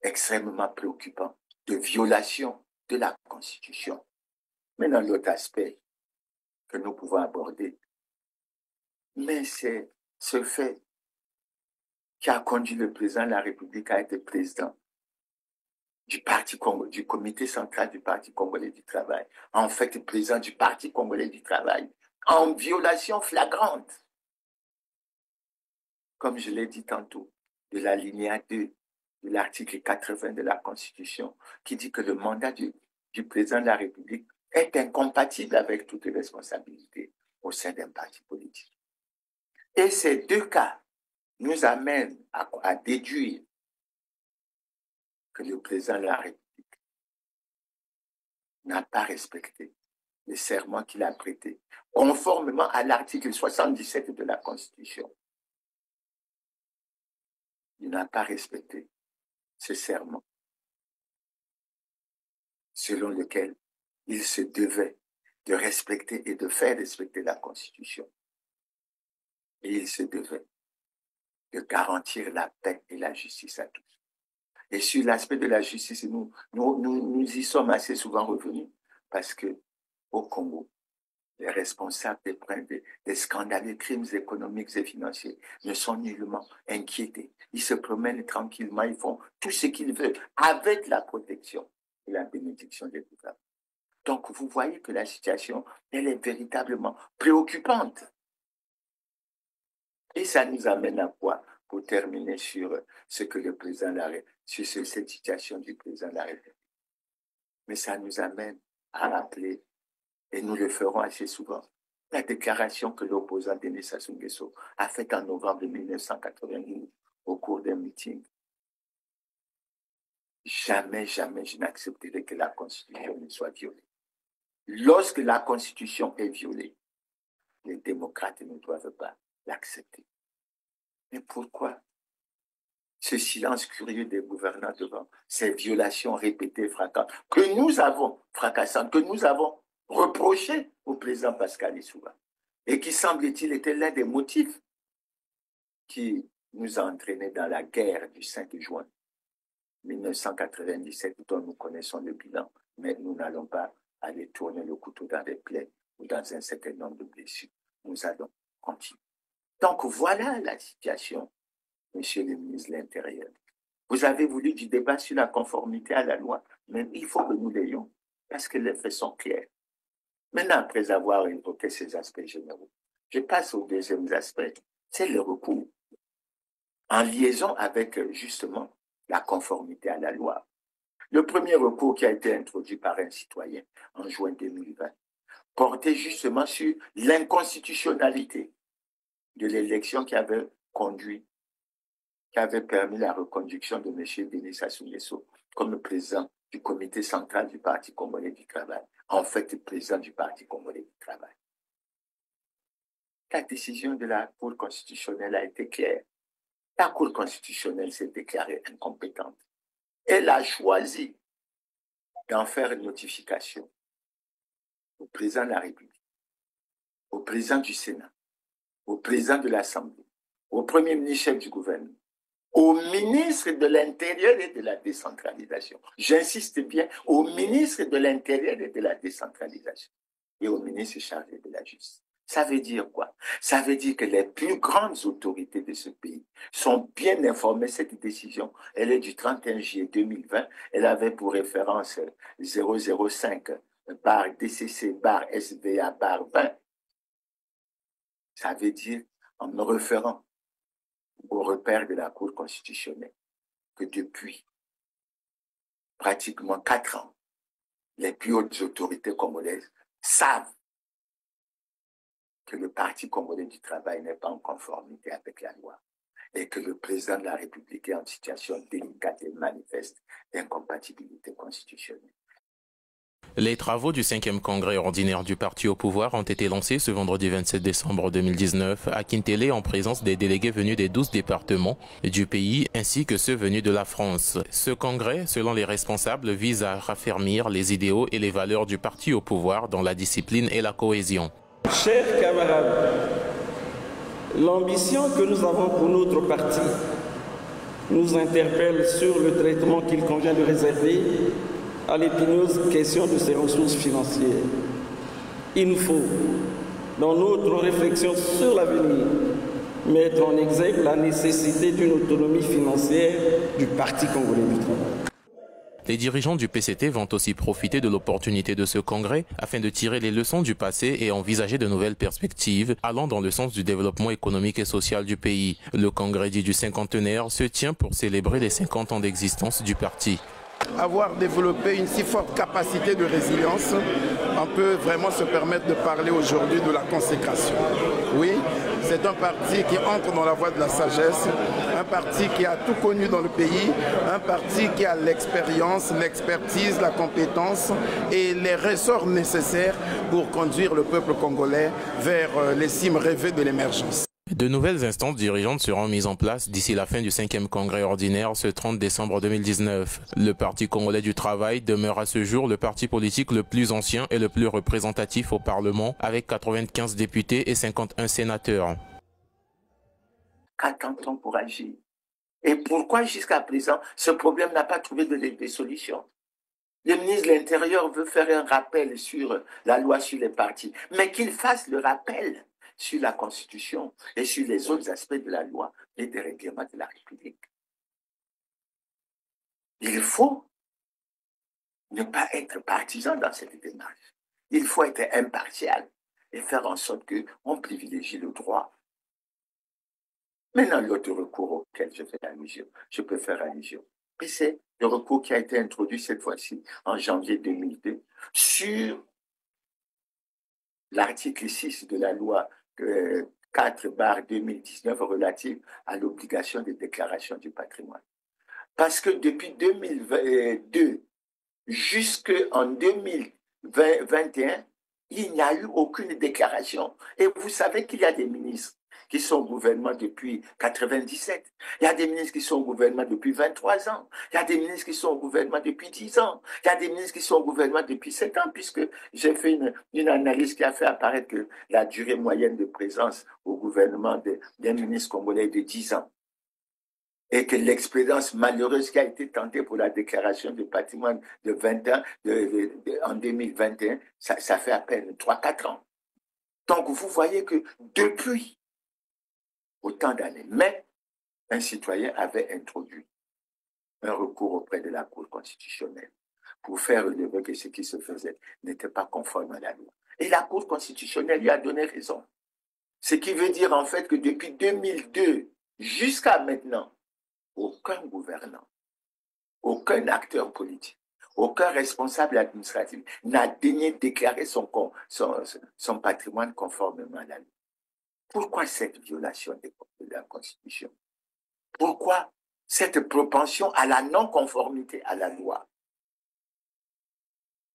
extrêmement préoccupant de violation de la Constitution. Maintenant, l'autre aspect que nous pouvons aborder, mais c'est ce fait qui a conduit le président de la République à être président du comité central du Parti congolais du travail, en fait président du Parti congolais du travail, en violation flagrante, comme je l'ai dit tantôt, de l'alinéa 2 de l'article 80 de la Constitution, qui dit que le mandat du président de la République est incompatible avec toute responsabilité au sein d'un parti politique. Et ces deux cas nous amènent à déduire que le président de la République n'a pas respecté le serment qu'il a prêté, conformément à l'article 77 de la Constitution. Il n'a pas respecté ce serment selon lequel il se devait de respecter et de faire respecter la Constitution. Et il se devait de garantir la paix et la justice à tous. Et sur l'aspect de la justice, nous y sommes assez souvent revenus parce que au Congo, les responsables des scandaleux crimes économiques et financiers ne sont nullement inquiétés. Ils se promènent tranquillement, ils font tout ce qu'ils veulent avec la protection et la bénédiction des gouvernements. Donc, vous voyez que la situation, elle est véritablement préoccupante. Et ça nous amène à quoi? Pour terminer sur ce que le président sur cette situation du président de la République. Mais ça nous amène à rappeler, et nous le ferons assez souvent, la déclaration que l'opposant Denis Sassou Nguesso a faite en novembre 1992 au cours d'un meeting. Jamais, jamais je n'accepterai que la Constitution ne soit violée. Lorsque la Constitution est violée, les démocrates ne doivent pas l'accepter. Mais pourquoi ce silence curieux des gouvernants devant ces violations répétées, fracassantes, que nous avons reprochées au président Pascal Lissouba, et qui, semble-t-il, était l'un des motifs qui nous a entraînés dans la guerre du 5 juin 1997, dont nous connaissons le bilan, mais nous n'allons pas aller tourner le couteau dans les plaies ou dans un certain nombre de blessures. Nous allons continuer. Donc voilà la situation, monsieur le ministre de l'Intérieur. Vous avez voulu du débat sur la conformité à la loi, mais il faut que nous l'ayons, parce que les faits sont clairs. Maintenant, après avoir évoqué ces aspects généraux, je passe au deuxième aspect, c'est le recours, en liaison avec justement la conformité à la loi. Le premier recours qui a été introduit par un citoyen en juin 2020 portait justement sur l'inconstitutionnalité de l'élection qui avait permis la reconduction de M. Denis Sassou Nguesso comme président du comité central du Parti congolais du travail, en fait président du Parti congolais du travail. La décision de la Cour constitutionnelle a été claire. La Cour constitutionnelle s'est déclarée incompétente. Elle a choisi d'en faire une notification au président de la République, au président du Sénat, au président de l'Assemblée, au premier ministre chef du gouvernement, au ministre de l'Intérieur et de la décentralisation. J'insiste bien, au ministre de l'Intérieur et de la décentralisation et au ministre chargé de la Justice. Ça veut dire quoi? Ça veut dire que les plus grandes autorités de ce pays sont bien informées. Cette décision, elle est du 31 juillet 2020. Elle avait pour référence 005/DCC/SVA/20. Ça veut dire, en me référant au repère de la Cour constitutionnelle, que depuis pratiquement 4 ans, les plus hautes autorités congolaises savent que le Parti congolais du travail n'est pas en conformité avec la loi et que le président de la République est en situation délicate et manifeste d'incompatibilité constitutionnelle. Les travaux du 5e congrès ordinaire du parti au pouvoir ont été lancés ce vendredi 27 décembre 2019 à Kintélé en présence des délégués venus des 12 départements du pays ainsi que ceux venus de la France. Ce congrès, selon les responsables, vise à raffermir les idéaux et les valeurs du parti au pouvoir dans la discipline et la cohésion. Chers camarades, l'ambition que nous avons pour notre parti nous interpelle sur le traitement qu'il convient de réserver à l'épineuse question de ses ressources financières. Il nous faut, dans notre réflexion sur l'avenir, mettre en exergue la nécessité d'une autonomie financière du Parti congolais du travail. Les dirigeants du PCT vont aussi profiter de l'opportunité de ce congrès afin de tirer les leçons du passé et envisager de nouvelles perspectives allant dans le sens du développement économique et social du pays. Le congrès dit du cinquantenaire se tient pour célébrer les 50 ans d'existence du parti. Avoir développé une si forte capacité de résilience, on peut vraiment se permettre de parler aujourd'hui de la consécration. Oui, c'est un parti qui entre dans la voie de la sagesse, un parti qui a tout connu dans le pays, un parti qui a l'expérience, l'expertise, la compétence et les ressorts nécessaires pour conduire le peuple congolais vers les cimes rêvées de l'émergence. De nouvelles instances dirigeantes seront mises en place d'ici la fin du 5e congrès ordinaire ce 30 décembre 2019. Le Parti congolais du travail demeure à ce jour le parti politique le plus ancien et le plus représentatif au Parlement avec 95 députés et 51 sénateurs. Qu'attend-on pour agir? Et pourquoi jusqu'à présent ce problème n'a pas trouvé de solution? Le ministre de l'Intérieur veut faire un rappel sur la loi sur les partis, mais qu'il fasse le rappel sur la Constitution et sur les autres aspects de la loi et des règlements de la République. Il faut ne pas être partisan dans cette démarche. Il faut être impartial et faire en sorte qu'on privilégie le droit. Maintenant, l'autre recours auquel je peux faire allusion, c'est le recours qui a été introduit cette fois-ci en janvier 2002 sur l'article 6 de la loi 4/2019 relative à l'obligation de déclaration du patrimoine. Parce que depuis 2022 jusqu'en 2021, il n'y a eu aucune déclaration. Et vous savez qu'il y a des ministres qui sont au gouvernement depuis 1997. Il y a des ministres qui sont au gouvernement depuis 23 ans. Il y a des ministres qui sont au gouvernement depuis 10 ans. Il y a des ministres qui sont au gouvernement depuis 7 ans, puisque j'ai fait une analyse qui a fait apparaître que la durée moyenne de présence au gouvernement d'un ministre congolais est de 10 ans. Et que l'expérience malheureuse qui a été tentée pour la déclaration de patrimoine de 20 ans, en 2021, ça fait à peine 3-4 ans. Donc vous voyez que depuis autant d'années, mais un citoyen avait introduit un recours auprès de la Cour constitutionnelle pour faire relever que ce qui se faisait n'était pas conforme à la loi. Et la Cour constitutionnelle lui a donné raison. Ce qui veut dire en fait que depuis 2002 jusqu'à maintenant, aucun gouvernant, aucun acteur politique, aucun responsable administratif n'a daigné déclarer son patrimoine conformément à la loi. Pourquoi cette violation de la Constitution? Pourquoi cette propension à la non-conformité à la loi?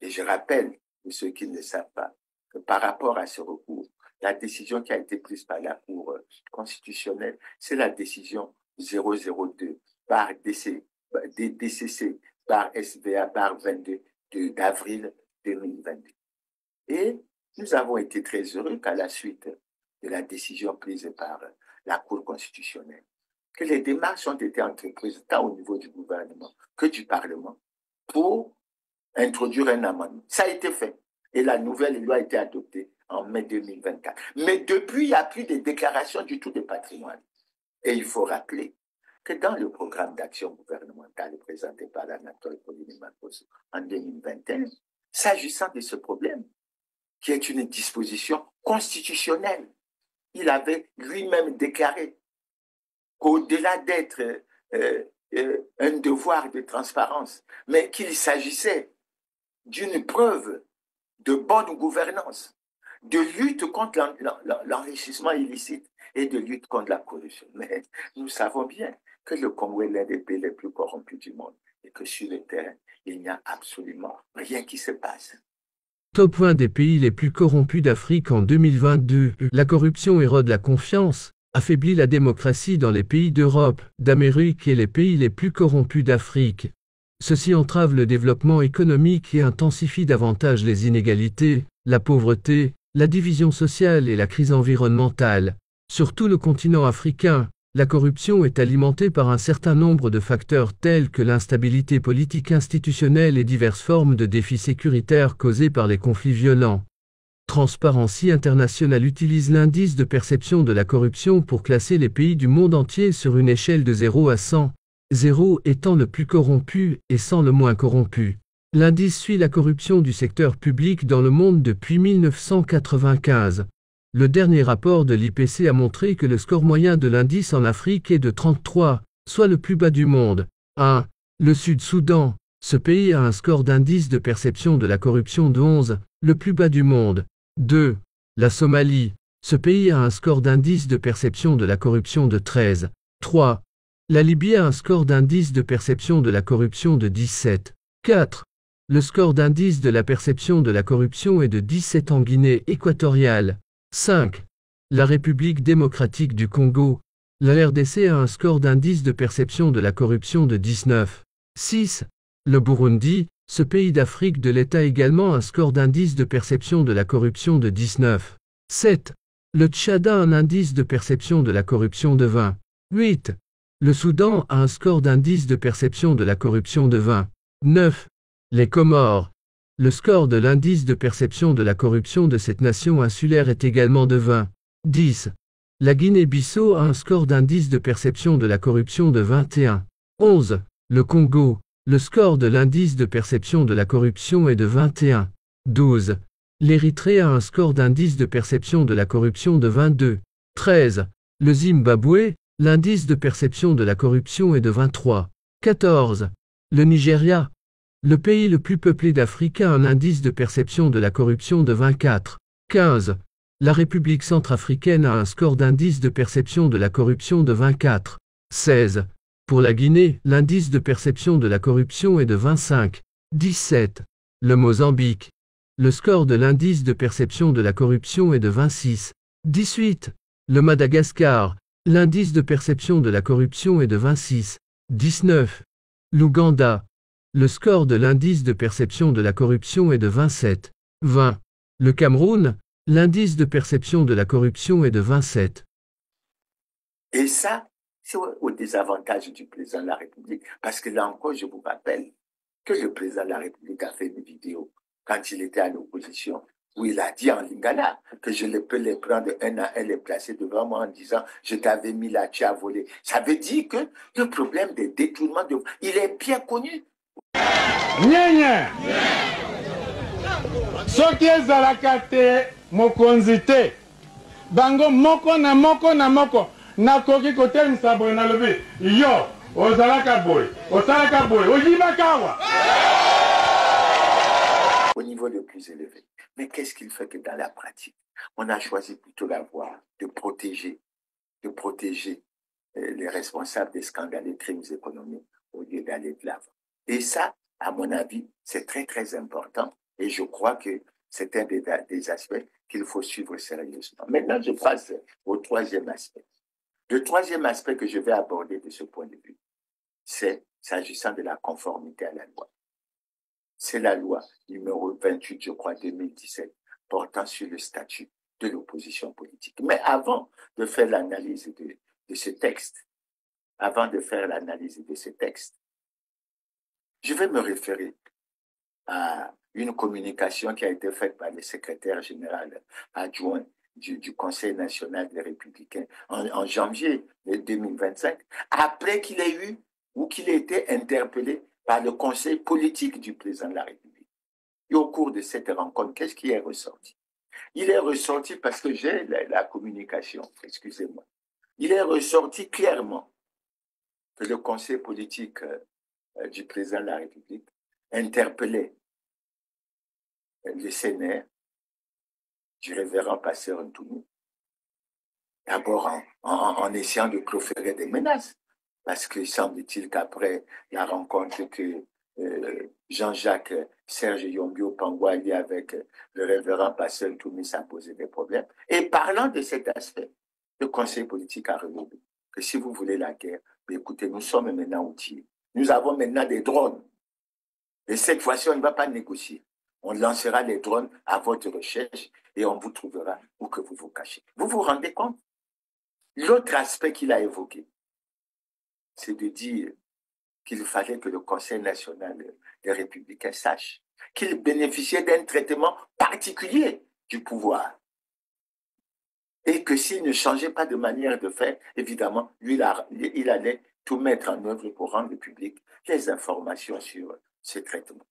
Et je rappelle, pour ceux qui ne le savent pas, que par rapport à ce recours, la décision qui a été prise par la Cour constitutionnelle, c'est la décision 002 par DCC par SVA par 22 d'avril 2022. Et nous avons été très heureux qu'à la suite de la décision prise par la Cour constitutionnelle, que les démarches ont été entreprises tant au niveau du gouvernement que du Parlement pour introduire un amendement. Ça a été fait. Et la nouvelle loi a été adoptée en mai 2024. Mais depuis, il n'y a plus de déclaration du tout de patrimoine. Et il faut rappeler que dans le programme d'action gouvernementale présenté par l'Anatole Polynimakos en 2021, s'agissant de ce problème, qui est une disposition constitutionnelle, il avait lui-même déclaré qu'au-delà d'être un devoir de transparence, mais qu'il s'agissait d'une preuve de bonne gouvernance, de lutte contre l'enrichissement illicite et de lutte contre la corruption. Mais nous savons bien que le Congo est l'un des pays les plus corrompus du monde et que sur le terrain, il n'y a absolument rien qui se passe. Top 20 des pays les plus corrompus d'Afrique en 2022. La corruption érode la confiance, affaiblit la démocratie dans les pays d'Europe, d'Amérique et les pays les plus corrompus d'Afrique. Ceci entrave le développement économique et intensifie davantage les inégalités, la pauvreté, la division sociale et la crise environnementale. Sur tout le continent africain, la corruption est alimentée par un certain nombre de facteurs tels que l'instabilité politique institutionnelle et diverses formes de défis sécuritaires causés par les conflits violents. Transparency International utilise l'indice de perception de la corruption pour classer les pays du monde entier sur une échelle de 0 à 100, 0 étant le plus corrompu et 100 le moins corrompu. L'indice suit la corruption du secteur public dans le monde depuis 1995. Le dernier rapport de l'IPC a montré que le score moyen de l'indice en Afrique est de 33, soit le plus bas du monde. 1. Le Sud-Soudan. Ce pays a un score d'indice de perception de la corruption de 11, le plus bas du monde. 2. La Somalie. Ce pays a un score d'indice de perception de la corruption de 13. 3. La Libye a un score d'indice de perception de la corruption de 17. 4. Le score d'indice de la perception de la corruption est de 17 en Guinée équatoriale. 5. La République démocratique du Congo. La RDC a un score d'indice de perception de la corruption de 19. 6. Le Burundi, ce pays d'Afrique de l'Est a également un score d'indice de perception de la corruption de 19. 7. Le Tchad a un indice de perception de la corruption de 20. 8. Le Soudan a un score d'indice de perception de la corruption de 20. 9. Les Comores. Le score de l'indice de perception de la corruption de cette nation insulaire est également de 20. 10. La Guinée-Bissau a un score d'indice de perception de la corruption de 21. 11. Le Congo. Le score de l'indice de perception de la corruption est de 21. 12. L'Érythrée a un score d'indice de perception de la corruption de 22. 13. Le Zimbabwe, l'indice de perception de la corruption est de 23. 14. Le Nigeria. Le pays le plus peuplé d'Afrique a un indice de perception de la corruption de 24. 15. La République centrafricaine a un score d'indice de perception de la corruption de 24. 16. Pour la Guinée, l'indice de perception de la corruption est de 25. 17. Le Mozambique. Le score de l'indice de perception de la corruption est de 26. 18. Le Madagascar. L'indice de perception de la corruption est de 26. 19. L'Ouganda. Le score de l'indice de perception de la corruption est de 27. 20. Le Cameroun. L'indice de perception de la corruption est de 27. Et ça, c'est au désavantage du président de la République. Parce que là encore, je vous rappelle que le président de la République a fait une vidéo quand il était à l'opposition, où il a dit en lingala que je peux les prendre un à un, les placer devant moi en disant « je t'avais mis là, tu as volé ». Ça veut dire que le problème des détournements, il est bien connu. soki ezalaka te mokonzi te bango moko na moko na moko nakoki kotelemisa boye nalobi yo ozalaka boye osalaka boye oyibaka awa. Au niveau le plus élevé. Mais qu'est-ce qu'il fait que dans la pratique, on a choisi plutôt la voie de protéger les responsables des scandales et crimes économiques au lieu d'aller de l'avant. Et ça, à mon avis, c'est très très important et je crois que c'est un des aspects qu'il faut suivre sérieusement. Maintenant, je passe au troisième aspect. Le troisième aspect que je vais aborder de ce point de vue, c'est s'agissant de la conformité à la loi. C'est la loi numéro 28, je crois, 2017, portant sur le statut de l'opposition politique. Mais avant de faire l'analyse de ce texte, je vais me référer à une communication qui a été faite par le secrétaire général adjoint du Conseil national des Républicains en janvier 2025, après qu'il ait eu ou qu'il ait été interpellé par le conseil politique du président de la République. Et au cours de cette rencontre, qu'est-ce qui est ressorti? Il est ressorti, parce que j'ai la communication, excusez-moi, il est ressorti clairement que le conseil politique du président de la République interpellait le CNR du révérend pasteur Ntounou, d'abord en essayant de proférer des menaces. Parce que semble-t-il qu'après la rencontre que Jean-Jacques Serge Yombio Pangouali avec le révérend pasteur Ntoumi, ça a posé des problèmes. Et parlant de cet aspect, le conseil politique a relevé que si vous voulez la guerre, écoutez, nous sommes maintenant outillés. Nous avons maintenant des drones. Et cette fois-ci, on ne va pas négocier. On lancera les drones à votre recherche et on vous trouvera où que vous vous cachez. Vous vous rendez compte? L'autre aspect qu'il a évoqué, c'est de dire qu'il fallait que le Conseil national des Républicains sache qu'il bénéficiait d'un traitement particulier du pouvoir. Et que s'il ne changeait pas de manière de faire, évidemment, lui, il allait tout mettre en œuvre pour rendre public les informations sur ce traitement.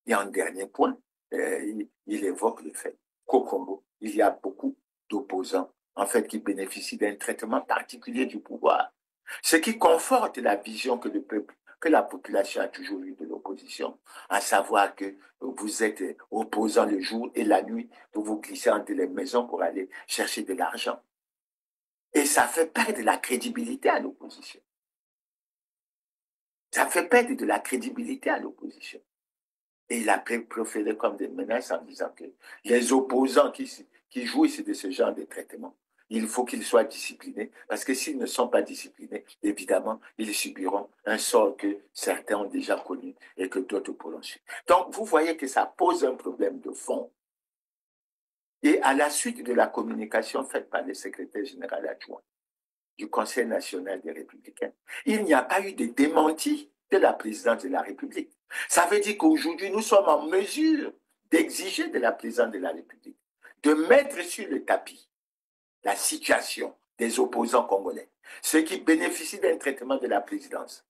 Et en dernier point, il évoque le fait qu'au Congo, il y a beaucoup d'opposants, en fait, qui bénéficient d'un traitement particulier du pouvoir. Ce qui conforte la vision que le peuple, que la population a toujours eue de l'opposition, à savoir que vous êtes opposant le jour et la nuit, vous vous glissez entre les maisons pour aller chercher de l'argent. Et ça fait perdre la crédibilité à l'opposition. Ça fait perdre de la crédibilité à l'opposition. Et il a proféré comme des menaces en disant que les opposants qui jouissent de ce genre de traitement, il faut qu'ils soient disciplinés, parce que s'ils ne sont pas disciplinés, évidemment, ils subiront un sort que certains ont déjà connu et que d'autres pourront suivre. Donc, vous voyez que ça pose un problème de fond. Et à la suite de la communication faite par le secrétaire général adjoint du Conseil national des Républicains, il n'y a pas eu de démenti de la présidente de la République. Ça veut dire qu'aujourd'hui, nous sommes en mesure d'exiger de la présidente de la République de mettre sur le tapis la situation des opposants congolais, ceux qui bénéficient d'un traitement de la présidence,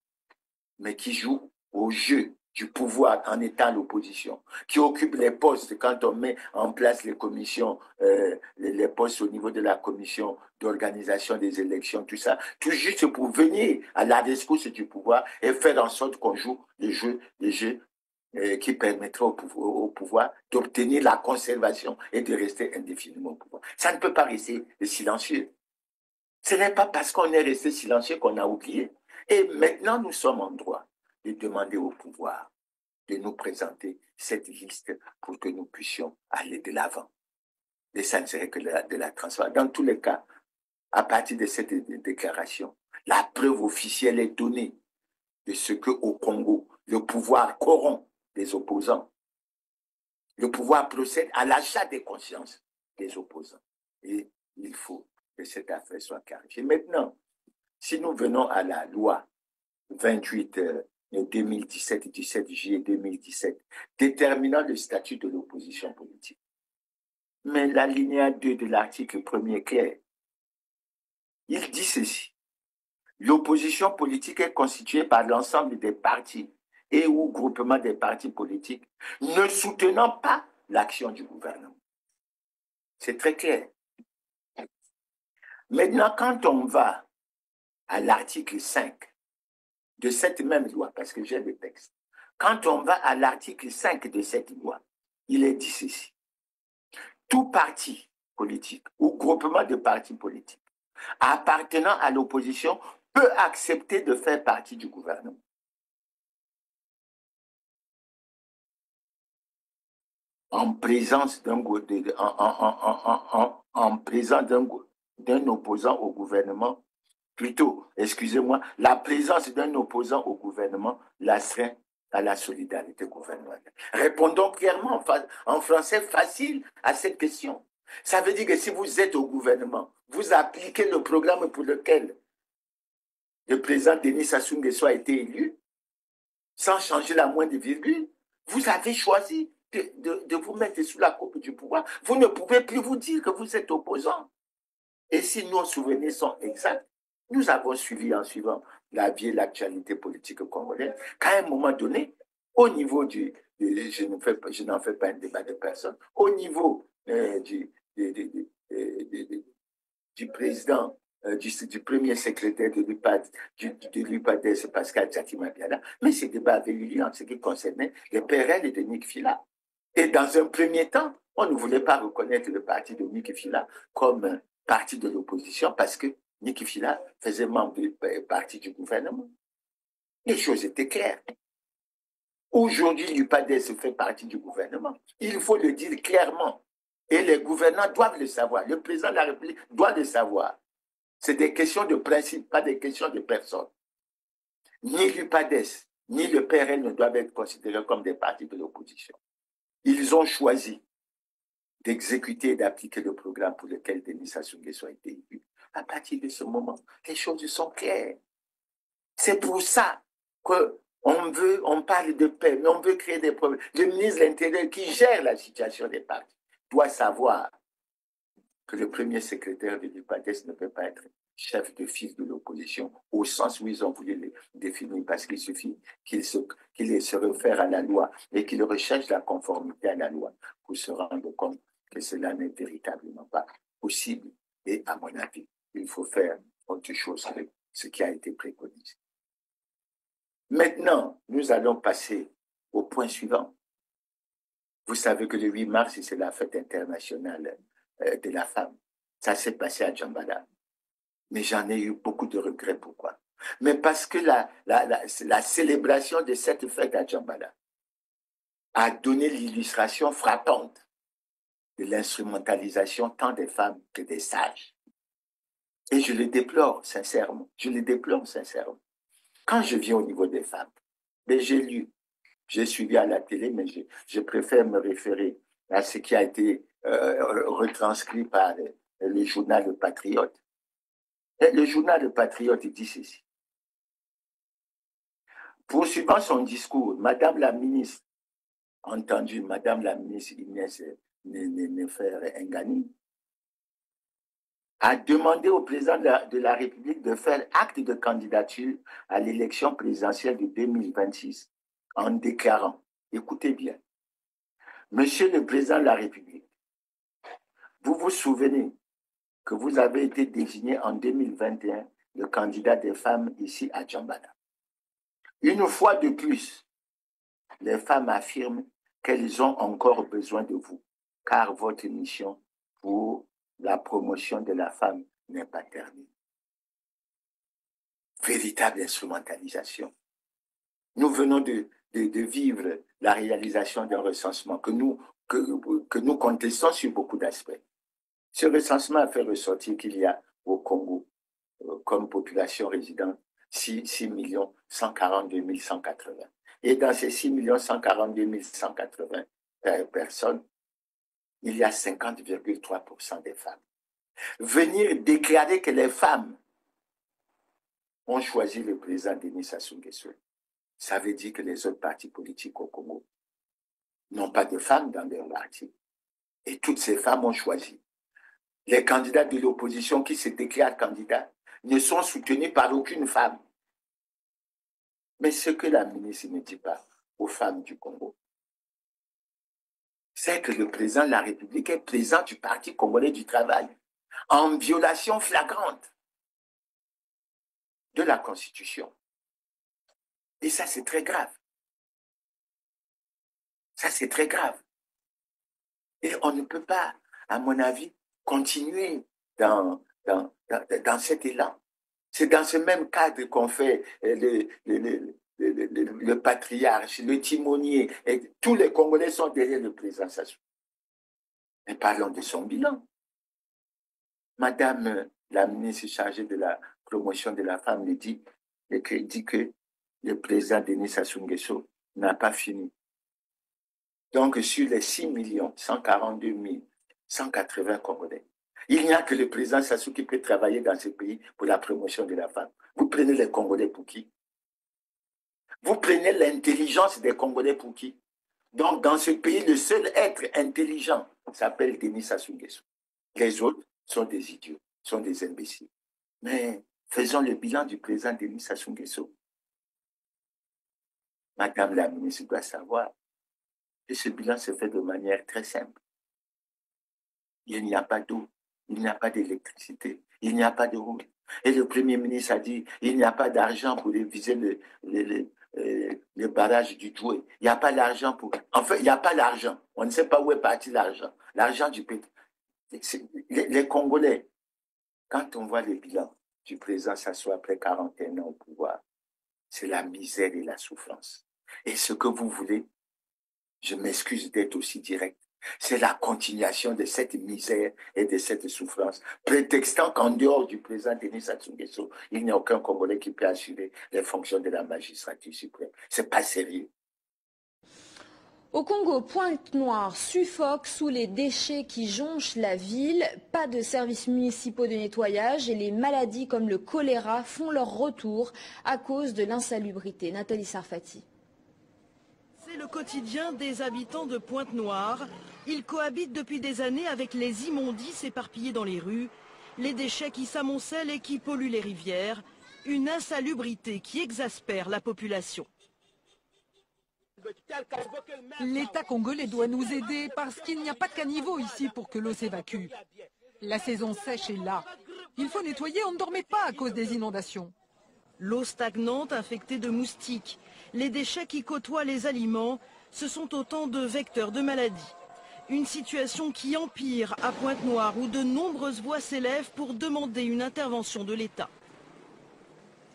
mais qui jouent au jeu du pouvoir en étant l'opposition, qui occupent les postes quand on met en place les commissions, les postes au niveau de la commission d'organisation des élections, tout ça, tout juste pour venir à la rescousse du pouvoir et faire en sorte qu'on joue les jeux qui permettront au pouvoir d'obtenir la conservation et de rester indéfiniment au pouvoir. Ça ne peut pas rester silencieux. Ce n'est pas parce qu'on est resté silencieux qu'on a oublié. Et maintenant, nous sommes en droit de demander au pouvoir de nous présenter cette liste pour que nous puissions aller de l'avant. Et ça ne serait que de la transparence. Dans tous les cas, à partir de cette déclaration, la preuve officielle est donnée de ce qu'au Congo, le pouvoir corrompt des opposants. Le pouvoir procède à l'achat des consciences des opposants. Et il faut que cette affaire soit clarifiée. Maintenant, si nous venons à la loi 28 2017, 17 juillet 2017, déterminant le statut de l'opposition politique. Mais l'alinéa 2 de l'article 1er est clair. Il dit ceci. L'opposition politique est constituée par l'ensemble des partis et ou groupements des partis politiques ne soutenant pas l'action du gouvernement. C'est très clair. Maintenant, quand on va à l'article 5 de cette même loi, parce que j'ai le texte, quand on va à l'article 5 de cette loi, il est dit ceci. Tout parti politique ou groupement de partis politiques appartenant à l'opposition peut accepter de faire partie du gouvernement. En présence d'un opposant au gouvernement, plutôt, excusez-moi, la présence d'un opposant au gouvernement l'astreint à la solidarité gouvernementale. Répondons clairement en français facile à cette question. Ça veut dire que si vous êtes au gouvernement, vous appliquez le programme pour lequel le président Denis Sassou Nguesso a été élu, sans changer la moindre virgule, vous avez choisi de vous mettre sous la coupe du pouvoir. Vous ne pouvez plus vous dire que vous êtes opposant. Et si nos souvenirs sont exacts, nous avons suivi en suivant la vie et l'actualité politique congolaise, qu'à un moment donné, au niveau je n'en fais pas un débat de personne, au niveau du président, du premier secrétaire de l'UPADES, Pascal Tchaki-Mabiala, mais ces débats avaient eu lieu en ce qui concernait les PRL et de Nick Fila. Et dans un premier temps, on ne voulait pas reconnaître le parti de Nick Fila comme parti de l'opposition parce que Nick Fila faisait membre du parti du gouvernement. Les choses étaient claires. Aujourd'hui, l'UPADES fait partie du gouvernement. Il faut le dire clairement. Et les gouvernants doivent le savoir. Le président de la République doit le savoir. C'est des questions de principe, pas des questions de personne. Ni l'UPADES, ni le PRL ne doivent être considérés comme des partis de l'opposition. Ils ont choisi d'exécuter et d'appliquer le programme pour lequel Denis Sassou Nguesso a été élu. À partir de ce moment, les choses sont claires. C'est pour ça qu'on parle de paix, mais on veut créer des problèmes. Le ministre de l'Intérieur qui gère la situation des partis doit savoir que le premier secrétaire de l'UPADES ne peut pas être chef de file de l'opposition au sens où ils ont voulu le définir, parce qu'il suffit qu'il se réfère à la loi et qu'il recherche la conformité à la loi pour se rendre compte que cela n'est véritablement pas possible. Et à mon avis, il faut faire autre chose avec ce qui a été préconisé. Maintenant, nous allons passer au point suivant. Vous savez que le 8 mars, c'est la fête internationale de la femme. Ça s'est passé à Djambala. Mais j'en ai eu beaucoup de regrets. Pourquoi? Mais parce que la célébration de cette fête à Djambala a donné l'illustration frappante de l'instrumentalisation tant des femmes que des sages. Et je le déplore sincèrement. Je le déplore sincèrement. Quand je viens au niveau des femmes, mais j'ai lu, j'ai suivi à la télé, mais je préfère me référer à ce qui a été retranscrit par le journal Le Patriote. Et le journal Le Patriote dit ceci. Poursuivant son discours, Madame la ministre, entendu Madame la ministre Inès Nefer-Ngani, a demandé au président de la République de faire acte de candidature à l'élection présidentielle de 2026 en déclarant, écoutez bien, Monsieur le Président de la République, vous vous souvenez que vous avez été désigné en 2021 le candidat des femmes ici à Djambala. Une fois de plus, les femmes affirment qu'elles ont encore besoin de vous, car votre mission pour la promotion de la femme n'est pas terminée. Véritable instrumentalisation. Nous venons de vivre la réalisation d'un recensement que nous contestons sur beaucoup d'aspects. Ce recensement a fait ressortir qu'il y a au Congo, comme population résidente, 6 142 180. Et dans ces 6 142 180 personnes, il y a 50,3% des femmes. Venir déclarer que les femmes ont choisi le président Denis Sassou Nguesso, ça veut dire que les autres partis politiques au Congo n'ont pas de femmes dans leur parti. Et toutes ces femmes ont choisi. Les candidats de l'opposition qui se déclarent candidats ne sont soutenus par aucune femme. Mais ce que la ministre ne dit pas aux femmes du Congo, c'est que le président de la République est président du Parti congolais du travail, en violation flagrante de la Constitution. Et ça, c'est très grave. Ça, c'est très grave. Et on ne peut pas, à mon avis, continuer dans cet élan. C'est dans ce même cadre qu'on fait le patriarche, le timonier, et tous les Congolais sont derrière le président Sassou. Mais parlons de son bilan. Madame la ministre chargée de la promotion de la femme dit que le président Denis Sassou Nguesso n'a pas fini. Donc, sur les 6 142 180 Congolais, il n'y a que le président Sassou qui peut travailler dans ce pays pour la promotion de la femme. Vous prenez les Congolais pour qui? Vous prenez l'intelligence des Congolais pour qui? Donc, dans ce pays, le seul être intelligent s'appelle Denis Sassou Nguesso. Les autres sont des idiots, sont des imbéciles. Mais faisons le bilan du président Denis Sassou Nguesso. Madame la ministre doit savoir que ce bilan se fait de manière très simple. Il n'y a pas d'eau, il n'y a pas d'électricité, il n'y a pas de route. Et le Premier ministre a dit il n'y a pas d'argent pour viser le barrage du Doué. Il n'y a pas l'argent pour... Enfin, il n'y a pas l'argent. On ne sait pas où est parti l'argent. L'argent du pétrole. Les Congolais, quand on voit le bilan du président Sassou après 41 ans au pouvoir, c'est la misère et la souffrance. Et ce que vous voulez, je m'excuse d'être aussi direct, c'est la continuation de cette misère et de cette souffrance, prétextant qu'en dehors du président Denis Sassou Nguesso, il n'y a aucun Congolais qui peut assurer les fonctions de la magistrature suprême. C'est pas sérieux. Au Congo, Pointe-Noire suffoque sous les déchets qui jonchent la ville. Pas de services municipaux de nettoyage et les maladies comme le choléra font leur retour à cause de l'insalubrité. Nathalie Sarfati. C'est le quotidien des habitants de Pointe-Noire. Ils cohabitent depuis des années avec les immondices éparpillés dans les rues, les déchets qui s'amoncellent et qui polluent les rivières, une insalubrité qui exaspère la population. L'État congolais doit nous aider parce qu'il n'y a pas de caniveau ici pour que l'eau s'évacue. La saison sèche est là. Il faut nettoyer, on ne dormait pas à cause des inondations. L'eau stagnante infectée de moustiques, les déchets qui côtoient les aliments, ce sont autant de vecteurs de maladies. Une situation qui empire à Pointe-Noire où de nombreuses voix s'élèvent pour demander une intervention de l'État.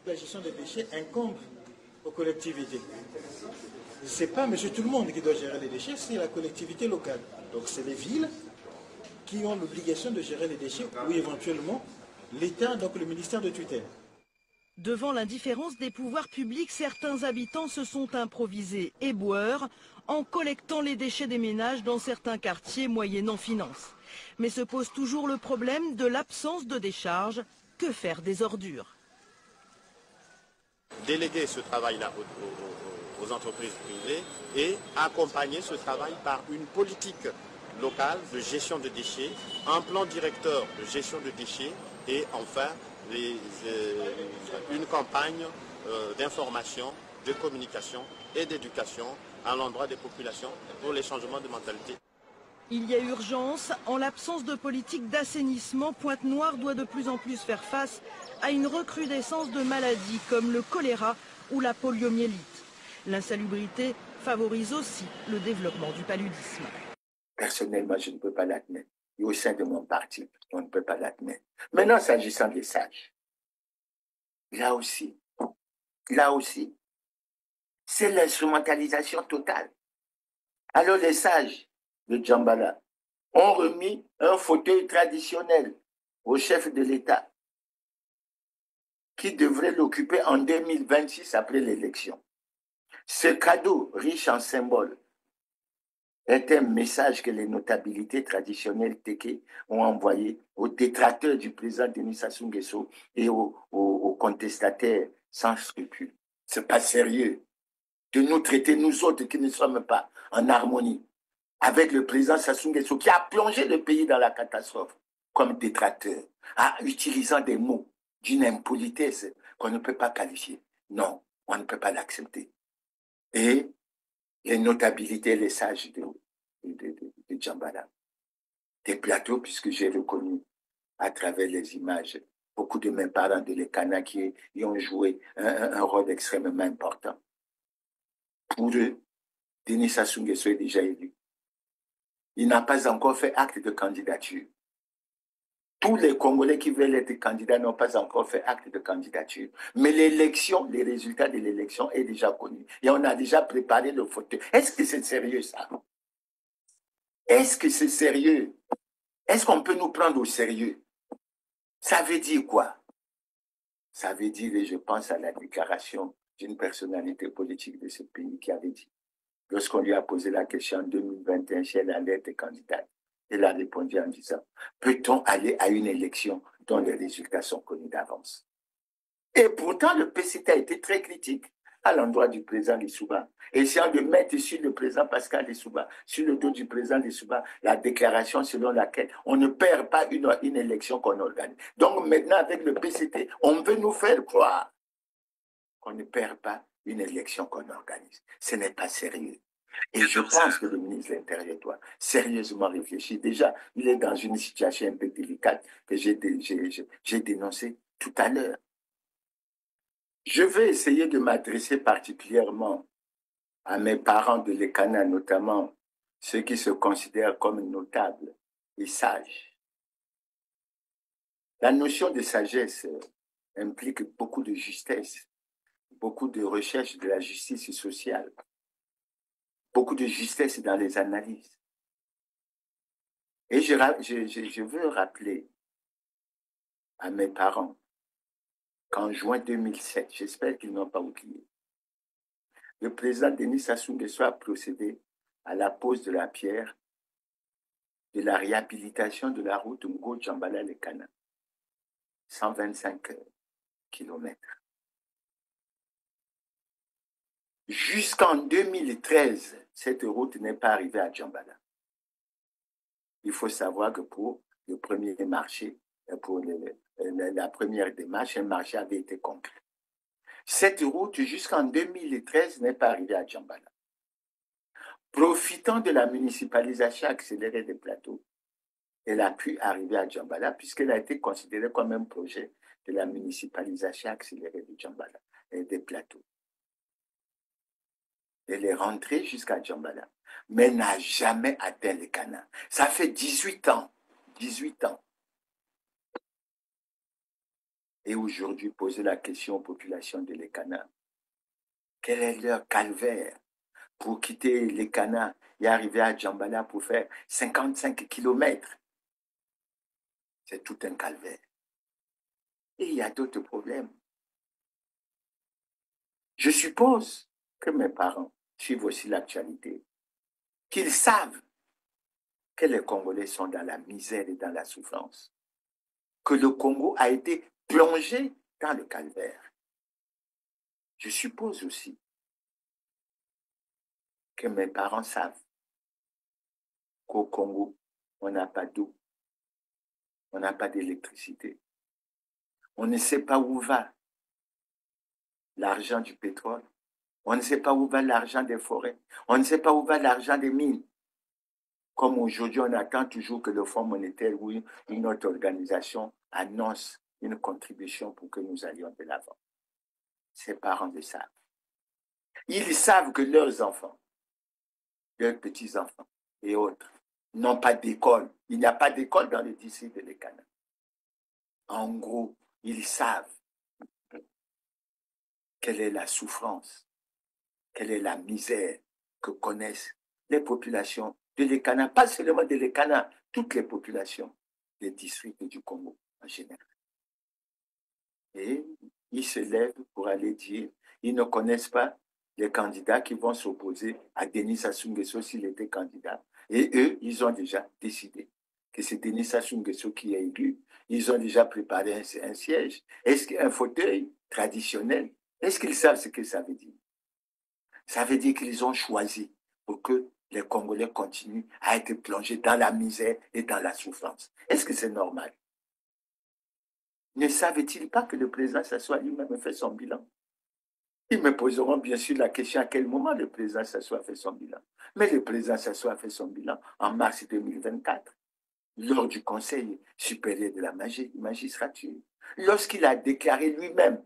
La gestion des déchets incombe aux collectivités. Ce n'est pas monsieur tout le monde qui doit gérer les déchets, c'est la collectivité locale. Donc c'est les villes qui ont l'obligation de gérer les déchets ou éventuellement l'État, donc le ministère de tutelle. Devant l'indifférence des pouvoirs publics, certains habitants se sont improvisés éboueurs en collectant les déchets des ménages dans certains quartiers moyennant finance. Mais se pose toujours le problème de l'absence de décharge. Que faire des ordures? Déléguer ce travail-là aux entreprises privées et accompagner ce travail par une politique locale de gestion de déchets, un plan directeur de gestion de déchets et enfin une campagne d'information, de communication et d'éducation à l'endroit des populations pour les changements de mentalité. Il y a urgence. En l'absence de politique d'assainissement, Pointe-Noire doit de plus en plus faire face à une recrudescence de maladies comme le choléra ou la poliomyélite. L'insalubrité favorise aussi le développement du paludisme. Personnellement, je ne peux pas l'admettre. Et au sein de mon parti, on ne peut pas l'admettre. Maintenant, s'agissant des sages, là aussi, c'est l'instrumentalisation totale. Alors les sages de Djambala ont remis un fauteuil traditionnel au chef de l'État qui devrait l'occuper en 2026 après l'élection. Ce cadeau riche en symboles est un message que les notabilités traditionnelles Téké ont envoyé aux détracteurs du président Denis Sassou Nguesso et aux contestataires sans scrupules. C'est pas sérieux de nous traiter, nous autres qui ne sommes pas en harmonie avec le président Sassou Nguesso qui a plongé le pays dans la catastrophe comme détracteur, en utilisant des mots d'une impolitesse qu'on ne peut pas qualifier. Non, on ne peut pas l'accepter. Et les notabilités, les sages de Djambala. Des plateaux, puisque j'ai reconnu à travers les images beaucoup de mes parents de l'Ekana qui y ont joué un rôle extrêmement important. Pour eux, Denis Sassou Nguesso est déjà élu. Il n'a pas encore fait acte de candidature. Tous les Congolais qui veulent être candidats n'ont pas encore fait acte de candidature. Mais l'élection, les résultats de l'élection est déjà connu. Et on a déjà préparé le fauteuil. Est-ce que c'est sérieux, ça? Est-ce que c'est sérieux? Est-ce qu'on peut nous prendre au sérieux? Ça veut dire quoi? Ça veut dire, et je pense à la déclaration d'une personnalité politique de ce pays qui avait dit, lorsqu'on lui a posé la question en 2021 si elle allait être candidate, elle a répondu en disant, peut-on aller à une élection dont les résultats sont connus d'avance? Et pourtant, le PCT a été très critique à l'endroit du président Lissouba, essayant de mettre sur le président Pascal Lissouba, sur le dos du président Lissouba, la déclaration selon laquelle on ne perd pas une élection qu'on organise. Donc maintenant, avec le PCT, on veut nous faire croire qu'on ne perd pas une élection qu'on organise. Ce n'est pas sérieux. Et je pense que le ministre de l'Intérieur doit sérieusement réfléchir. Déjà, il est dans une situation un peu délicate que j'ai dénoncée tout à l'heure. Je vais essayer de m'adresser particulièrement à mes parents de l'Ekana, notamment ceux qui se considèrent comme notables et sages. La notion de sagesse implique beaucoup de justesse, beaucoup de recherche de la justice sociale, beaucoup de justesse dans les analyses. Et je veux rappeler à mes parents qu'en juin 2007, j'espère qu'ils n'ont pas oublié, le président Denis Sassou Nguesso a procédé à la pose de la pierre de la réhabilitation de la route Ngo-Djambala-Lekana, 125 kilomètres. Jusqu'en 2013, cette route n'est pas arrivée à Djambala. Il faut savoir que pour le premier marché, pour la première démarche, un marché avait été conclu. Cette route, jusqu'en 2013, n'est pas arrivée à Djambala. Profitant de la municipalisation accélérée des plateaux, elle a pu arriver à Djambala puisqu'elle a été considérée comme un projet de la municipalisation accélérée de Djambala et des plateaux. Elle est rentrée jusqu'à Djambala, mais n'a jamais atteint le Lekana. Ça fait 18 ans. 18 ans. Et aujourd'hui, poser la question aux populations de Lekana, quel est leur calvaire pour quitter Lekana et arriver à Djambala pour faire 55 kilomètres? C'est tout un calvaire. Et il y a d'autres problèmes. Je suppose que mes parents suivent aussi l'actualité, qu'ils savent que les Congolais sont dans la misère et dans la souffrance, que le Congo a été plongé dans le calvaire. Je suppose aussi que mes parents savent qu'au Congo, on n'a pas d'eau, on n'a pas d'électricité. On ne sait pas où va l'argent du pétrole. On ne sait pas où va l'argent des forêts. On ne sait pas où va l'argent des mines. Comme aujourd'hui, on attend toujours que le Fonds monétaire ou une autre organisation annonce une contribution pour que nous allions de l'avant. Ces parents le savent. Ils savent que leurs enfants, leurs petits-enfants et autres n'ont pas d'école. Il n'y a pas d'école dans le district de Lekana. En gros, ils savent quelle est la souffrance, quelle est la misère que connaissent les populations de Lekana, pas seulement de Lekana, toutes les populations des districts du Congo en général. Et ils se lèvent pour aller dire, ils ne connaissent pas les candidats qui vont s'opposer à Denis Sassou Nguesso s'il était candidat. Et eux, ils ont déjà décidé que c'est Denis Sassou Nguesso qui est élu. Ils ont déjà préparé un siège. Est-ce qu'un fauteuil traditionnel, est-ce qu'ils savent ce que ça veut dire? Ça veut dire qu'ils ont choisi pour que les Congolais continuent à être plongés dans la misère et dans la souffrance. Est-ce que c'est normal? Ne savait-il pas que le président s'assoit lui-même et fait son bilan? Ils me poseront bien sûr la question à quel moment le président Sassou a fait son bilan. Mais le président Sassou a fait son bilan en mars 2024, lors du Conseil supérieur de la magistrature, lorsqu'il a déclaré lui-même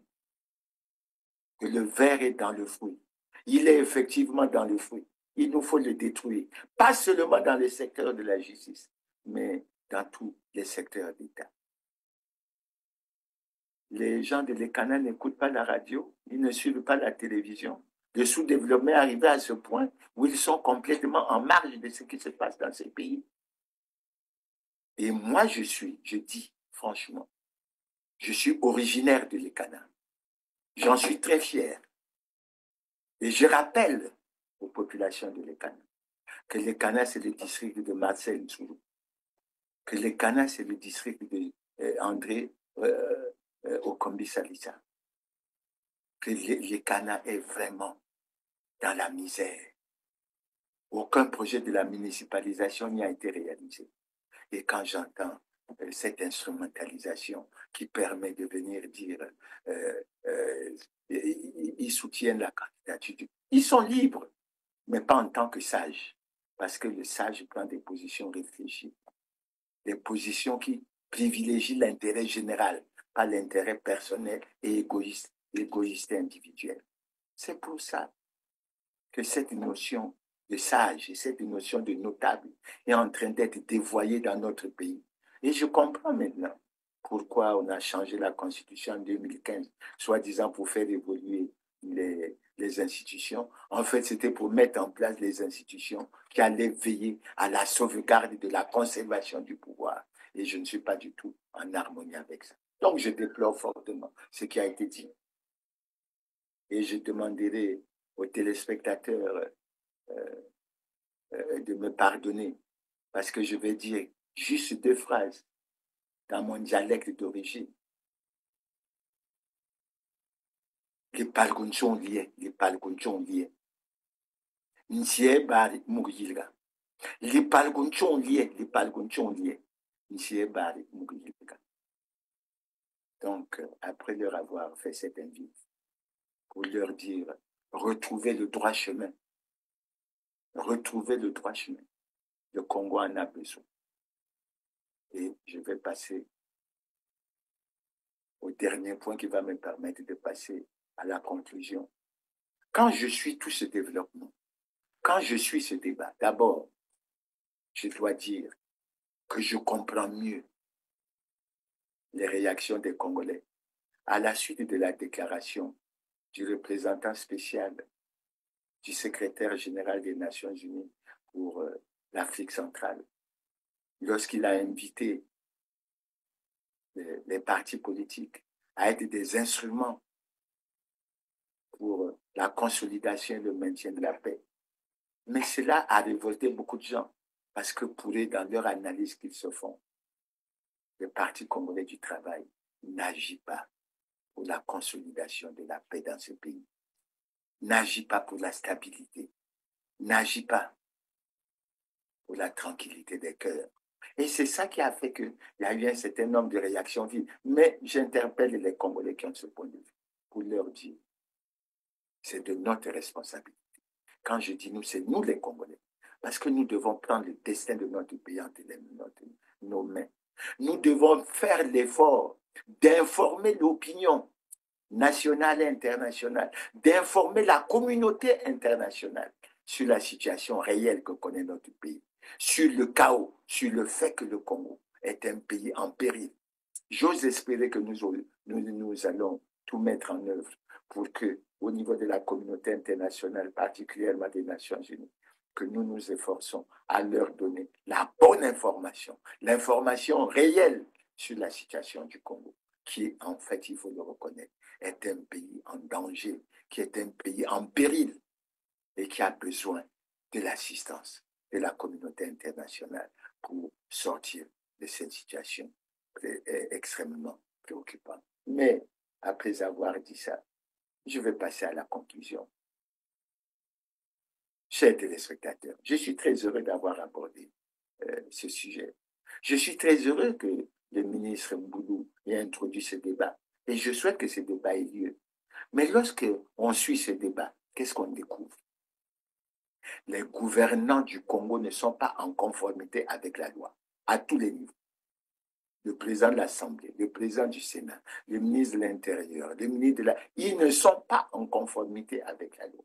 que le ver est dans le fruit. Il est effectivement dans le fruit. Il nous faut le détruire, pas seulement dans le secteur de la justice, mais dans tous les secteurs d'État. Les gens de l'ECANA n'écoutent pas la radio, ils ne suivent pas la télévision. Le sous-développement est arrivé à ce point où ils sont complètement en marge de ce qui se passe dans ces pays. Et moi, je dis franchement, je suis originaire de l'ECANA. J'en suis très fier. Et je rappelle aux populations de l'ECANA que l'ECANA, c'est le district de Marcel Nsoulou, que l'ECANA, c'est le district de André Okombi Salissa, que l'ECANA est vraiment dans la misère. Aucun projet de la municipalisation n'y a été réalisé. Et quand j'entends cette instrumentalisation qui permet de venir dire ils soutiennent la candidature, ils sont libres, mais pas en tant que sages, parce que le sage prend des positions réfléchies, des positions qui privilégient l'intérêt général, pas l'intérêt personnel et égoïste et individuel. C'est pour ça que cette notion de sage et cette notion de notable est en train d'être dévoyée dans notre pays. Et je comprends maintenant pourquoi on a changé la Constitution en 2015, soi-disant pour faire évoluer les institutions. En fait, c'était pour mettre en place les institutions qui allaient veiller à la sauvegarde de la conservation du pouvoir. Et je ne suis pas du tout en harmonie avec ça. Donc, je déplore fortement ce qui a été dit. Et je demanderai aux téléspectateurs de me pardonner, parce que je vais dire juste 2 phrases dans mon dialecte d'origine. Les palgonchons liés, les palgonchons liés. Nsie bari mugilga. Les palgonchons liés, les palgonchons liés. Nsie bari mugilga. Donc, après leur avoir fait cette invite, pour leur dire, retrouvez le droit chemin. Retrouvez le droit chemin. Le Congo en a besoin. Et je vais passer au dernier point qui va me permettre de passer à la conclusion. Quand je suis tout ce développement, quand je suis ce débat, d'abord, je dois dire que je comprends mieux les réactions des Congolais à la suite de la déclaration du représentant spécial du secrétaire général des Nations Unies pour l'Afrique centrale, lorsqu'il a invité les partis politiques à être des instruments pour la consolidation et le maintien de la paix. Mais cela a révolté beaucoup de gens, parce que pour eux, dans leur analyse qu'ils se font, le Parti congolais du travail n'agit pas pour la consolidation de la paix dans ce pays, n'agit pas pour la stabilité, n'agit pas pour la tranquillité des cœurs. Et c'est ça qui a fait qu'il y a eu un certain nombre de réactions vives. Mais j'interpelle les Congolais qui ont ce point de vue pour leur dire, c'est de notre responsabilité. Quand je dis nous, c'est nous les Congolais. Parce que nous devons prendre le destin de notre pays entre nos mains. Nous devons faire l'effort d'informer l'opinion nationale et internationale, d'informer la communauté internationale sur la situation réelle que connaît notre pays, sur le chaos, sur le fait que le Congo est un pays en péril. J'ose espérer que nous allons tout mettre en œuvre pour que, au niveau de la communauté internationale, particulièrement des Nations Unies, que nous nous efforçons à leur donner la bonne information, l'information réelle sur la situation du Congo, qui, en fait, il faut le reconnaître, est un pays en danger, qui est un pays en péril et qui a besoin de l'assistance de la communauté internationale pour sortir de cette situation extrêmement préoccupante. Mais, après avoir dit ça, je vais passer à la conclusion. Chers téléspectateurs, je suis très heureux d'avoir abordé ce sujet. Je suis très heureux que le ministre Mboulou ait introduit ce débat et je souhaite que ce débat ait lieu. Mais lorsque on suit ce débat, qu'est-ce qu'on découvre? Les gouvernants du Congo ne sont pas en conformité avec la loi, à tous les niveaux. Le président de l'Assemblée, le président du Sénat, le ministre de l'Intérieur, le ministre de la... Ils ne sont pas en conformité avec la loi.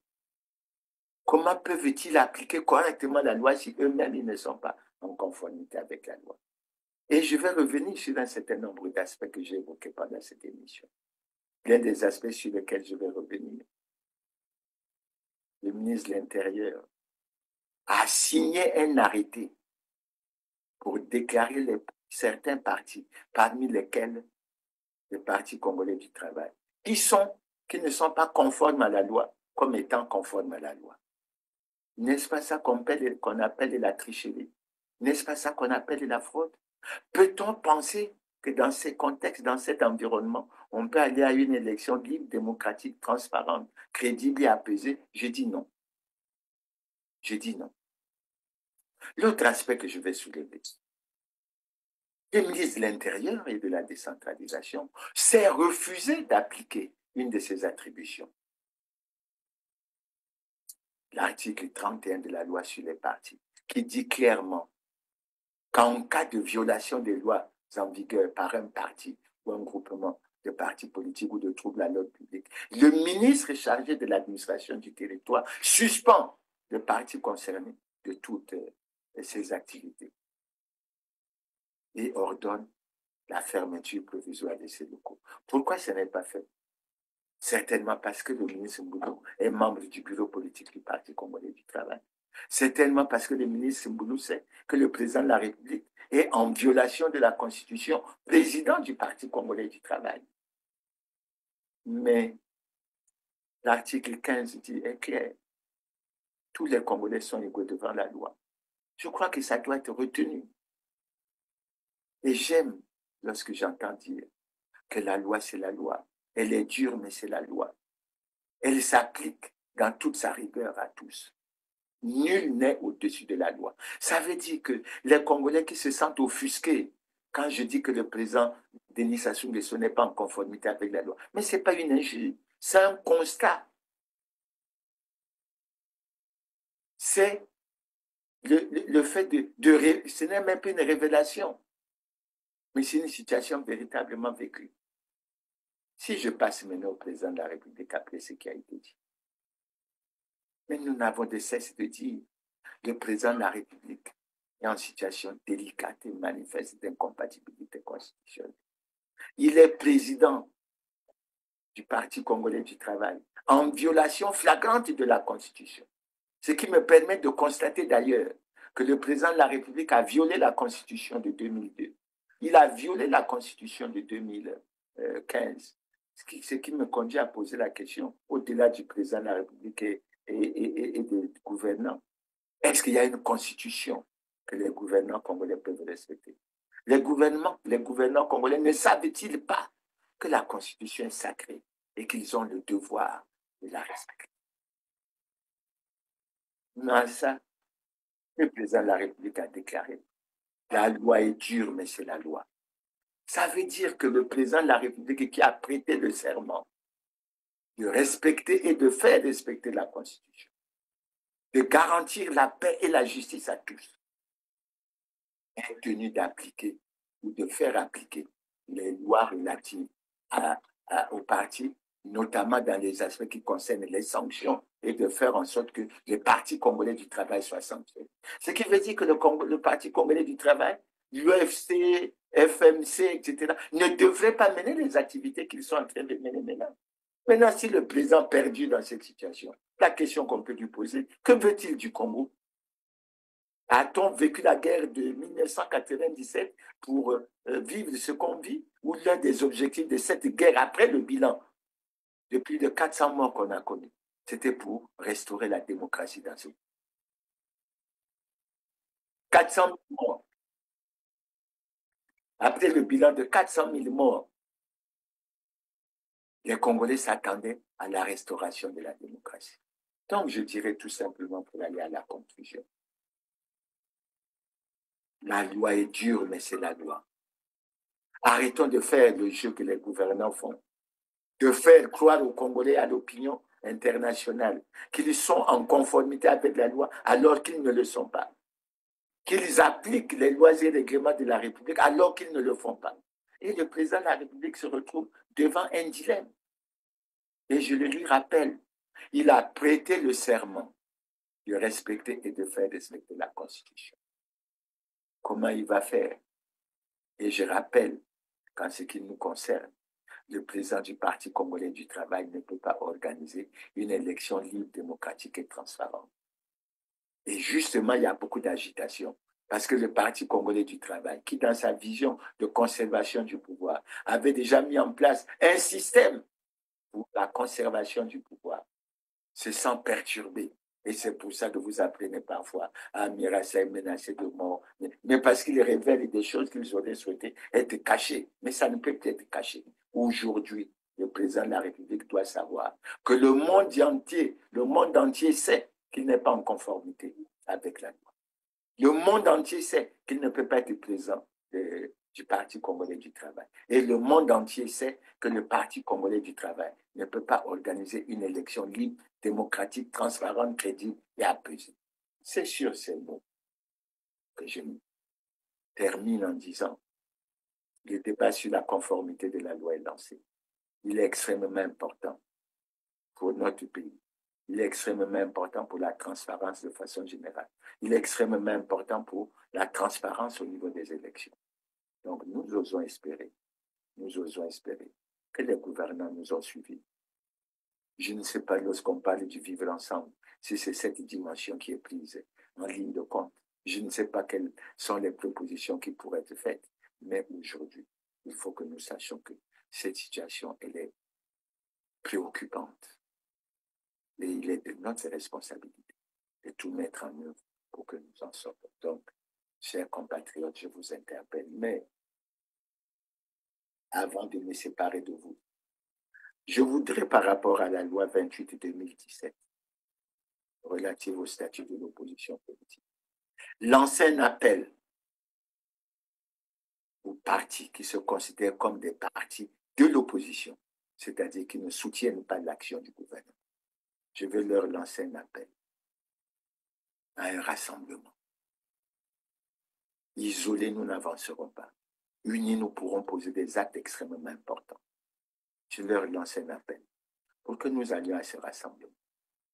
Comment peuvent-ils appliquer correctement la loi si eux-mêmes ils ne sont pas en conformité avec la loi? Et je vais revenir sur un certain nombre d'aspects que j'ai évoqués pendant cette émission. L'un des aspects sur lesquels je vais revenir. Le ministre de l'Intérieur a signé un arrêté pour déclarer certains partis, parmi lesquels le Parti congolais du travail, qui ne sont pas conformes à la loi, comme étant conformes à la loi. N'est-ce pas ça qu'on appelle la tricherie? N'est-ce pas ça qu'on appelle la fraude? Peut-on penser que dans ces contextes, dans cet environnement, on peut aller à une élection libre, démocratique, transparente, crédible et apaisée? Je dis non. Je dis non. L'autre aspect que je vais soulever, le ministre de l'Intérieur et de la décentralisation s'est refusé d'appliquer une de ses attributions. L'article 31 de la loi sur les partis, qui dit clairement qu'en cas de violation des lois en vigueur par un parti ou un groupement de partis politiques ou de troubles à l'ordre public, le ministre chargé de l'administration du territoire suspend le parti concerné de toutes ses activités et ordonne la fermeture provisoire de ces locaux. Pourquoi ce n'est pas fait? Certainement parce que le ministre Mboulou est membre du bureau politique du Parti congolais du travail. Certainement parce que le ministre Mboulou sait que le président de la République est en violation de la Constitution, président du Parti congolais du travail. Mais l'article 15 est clair. Tous les Congolais sont égaux devant la loi. Je crois que ça doit être retenu. Et j'aime lorsque j'entends dire que la loi, c'est la loi. Elle est dure, mais c'est la loi. Elle s'applique dans toute sa rigueur à tous. Nul n'est au-dessus de la loi. Ça veut dire que les Congolais qui se sentent offusqués quand je dis que le président Denis Sassou Nguesso n'est pas en conformité avec la loi, mais ce n'est pas une injure, c'est un constat. C'est le fait ce n'est même pas une révélation, mais c'est une situation véritablement vécue. Si je passe maintenant au président de la République après ce qui a été dit, mais nous n'avons de cesse de dire le président de la République est en situation délicate et manifeste d'incompatibilité constitutionnelle. Il est président du Parti congolais du travail en violation flagrante de la Constitution. Ce qui me permet de constater d'ailleurs que le président de la République a violé la Constitution de 2002. Il a violé la Constitution de 2015. Ce qui me conduit à poser la question, au-delà du président de la République et des gouvernants, est-ce qu'il y a une constitution que les gouvernants congolais peuvent respecter? Les gouvernants congolais ne savent-ils pas que la constitution est sacrée et qu'ils ont le devoir de la respecter? Non, ça, le président de la République a déclaré, la loi est dure, mais c'est la loi. Ça veut dire que le président de la République qui a prêté le serment de respecter et de faire respecter la Constitution, de garantir la paix et la justice à tous, est tenu d'appliquer ou de faire appliquer les lois relatives aux partis, notamment dans les aspects qui concernent les sanctions, et de faire en sorte que les partis congolais du travail soient sanctionnés. Ce qui veut dire que le Parti congolais du travail, l'UFC, FMC, etc., ne devraient pas mener les activités qu'ils sont en train de mener maintenant. Maintenant, si le président est perdu dans cette situation, la question qu'on peut lui poser, que veut-il du Congo? A-t-on vécu la guerre de 1997 pour vivre ce qu'on vit? Ou l'un des objectifs de cette guerre, après le bilan de plus de 400 morts qu'on a connus, c'était pour restaurer la démocratie dans ce pays. 400 000 morts. Après le bilan de 400 000 morts, les Congolais s'attendaient à la restauration de la démocratie. Donc, je dirais tout simplement pour aller à la conclusion. La loi est dure, mais c'est la loi. Arrêtons de faire le jeu que les gouvernants font, de faire croire aux Congolais et à l'opinion internationale qu'ils sont en conformité avec la loi alors qu'ils ne le sont pas. Qu'ils appliquent les lois et règlements de la République alors qu'ils ne le font pas. Et le président de la République se retrouve devant un dilemme. Et je le lui rappelle, il a prêté le serment de respecter et de faire respecter la Constitution. Comment il va faire? Et je rappelle qu'en ce qui nous concerne, le président du Parti congolais du travail ne peut pas organiser une élection libre, démocratique et transparente. Et justement, il y a beaucoup d'agitation. Parce que le Parti congolais du travail, qui dans sa vision de conservation du pouvoir, avait déjà mis en place un système pour la conservation du pouvoir, se sent perturbé. Et c'est pour ça que vous apprenez parfois à Mirassa menacé de mort. Mais parce qu'il révèle des choses qu'ils auraient souhaité être cachées. Mais ça ne peut plus être caché. Aujourd'hui, le président de la République doit savoir que le monde entier sait qu'il n'est pas en conformité avec la loi. Le monde entier sait qu'il ne peut pas être président du Parti congolais du travail. Et le monde entier sait que le Parti congolais du travail ne peut pas organiser une élection libre, démocratique, transparente, crédible et apaisée. C'est sur ces mots que je termine en disant le débat sur la conformité de la loi est lancé. Il est extrêmement important pour notre pays. Il est extrêmement important pour la transparence de façon générale. Il est extrêmement important pour la transparence au niveau des élections. Donc nous osons espérer que les gouvernants nous ont suivis. Je ne sais pas, lorsqu'on parle du vivre ensemble, si c'est cette dimension qui est prise en ligne de compte. Je ne sais pas quelles sont les propositions qui pourraient être faites, mais aujourd'hui, il faut que nous sachions que cette situation, elle est préoccupante. Et il est de notre responsabilité de tout mettre en œuvre pour que nous en sortions. Donc, chers compatriotes, je vous interpelle, mais avant de me séparer de vous, je voudrais, par rapport à la loi 28/2017, relative au statut de l'opposition politique, lancer un appel aux partis qui se considèrent comme des partis de l'opposition, c'est-à-dire qui ne soutiennent pas l'action du gouvernement. Je vais leur lancer un appel à un rassemblement. Isolés, nous n'avancerons pas. Unis, nous pourrons poser des actes extrêmement importants. Je leur lance un appel pour que nous allions à ce rassemblement,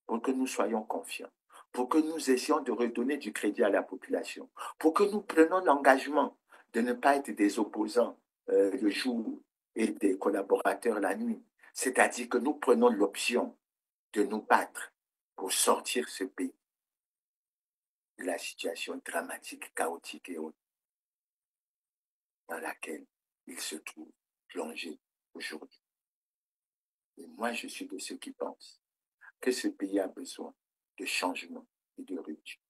pour que nous soyons confiants, pour que nous essayons de redonner du crédit à la population, pour que nous prenions l'engagement de ne pas être des opposants le jour et des collaborateurs la nuit. C'est-à-dire que nous prenons l'option de nous battre pour sortir ce pays de la situation dramatique, chaotique et haute dans laquelle il se trouve plongé aujourd'hui. Et moi, je suis de ceux qui pensent que ce pays a besoin de changement et de rupture.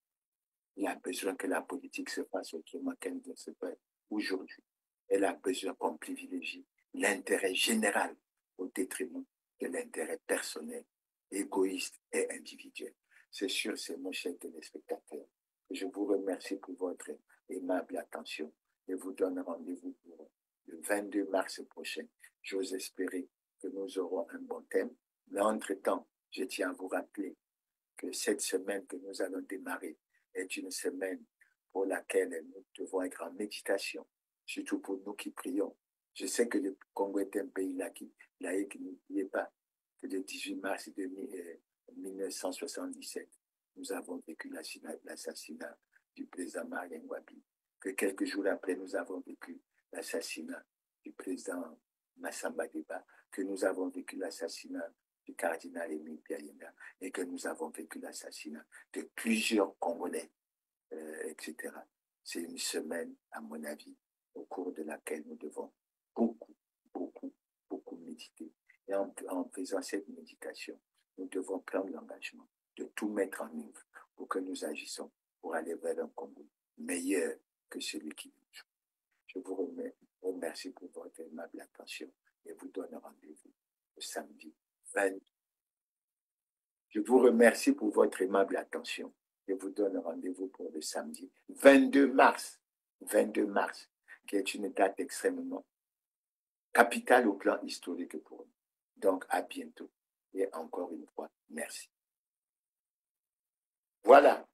Il a besoin que la politique se fasse autrement qu'elle ne se fait aujourd'hui. Elle a besoin qu'on privilégie l'intérêt général au détriment de l'intérêt personnel, égoïste et individuel. C'est sur ces mots, chers téléspectateurs, que je vous remercie pour votre aimable attention et vous donne rendez-vous pour le 22 mars prochain. J'ose espérer que nous aurons un bon thème. Mais entre-temps, je tiens à vous rappeler que cette semaine que nous allons démarrer est une semaine pour laquelle nous devons être en méditation, surtout pour nous qui prions. Je sais que le Congo est un pays laïque, n'oubliez pas que le 18 mars 1977, nous avons vécu l'assassinat du président Marien Ngouabi, que quelques jours après, nous avons vécu l'assassinat du président Massamba Deba, que nous avons vécu l'assassinat du cardinal Émile Biayenda et que nous avons vécu l'assassinat de plusieurs Congolais, etc. C'est une semaine, à mon avis, au cours de laquelle nous devons beaucoup méditer. Et en faisant cette méditation, nous devons prendre l'engagement de tout mettre en œuvre pour que nous agissons pour aller vers un Congo meilleur que celui qui nous joue. Je vous remercie pour votre aimable attention et vous donne rendez-vous le samedi 20. Je vous remercie pour votre aimable attention et vous donne rendez-vous pour le samedi 22 mars, qui est une date extrêmement capitale au plan historique pour nous. Donc, à bientôt. Et encore une fois, merci. Voilà.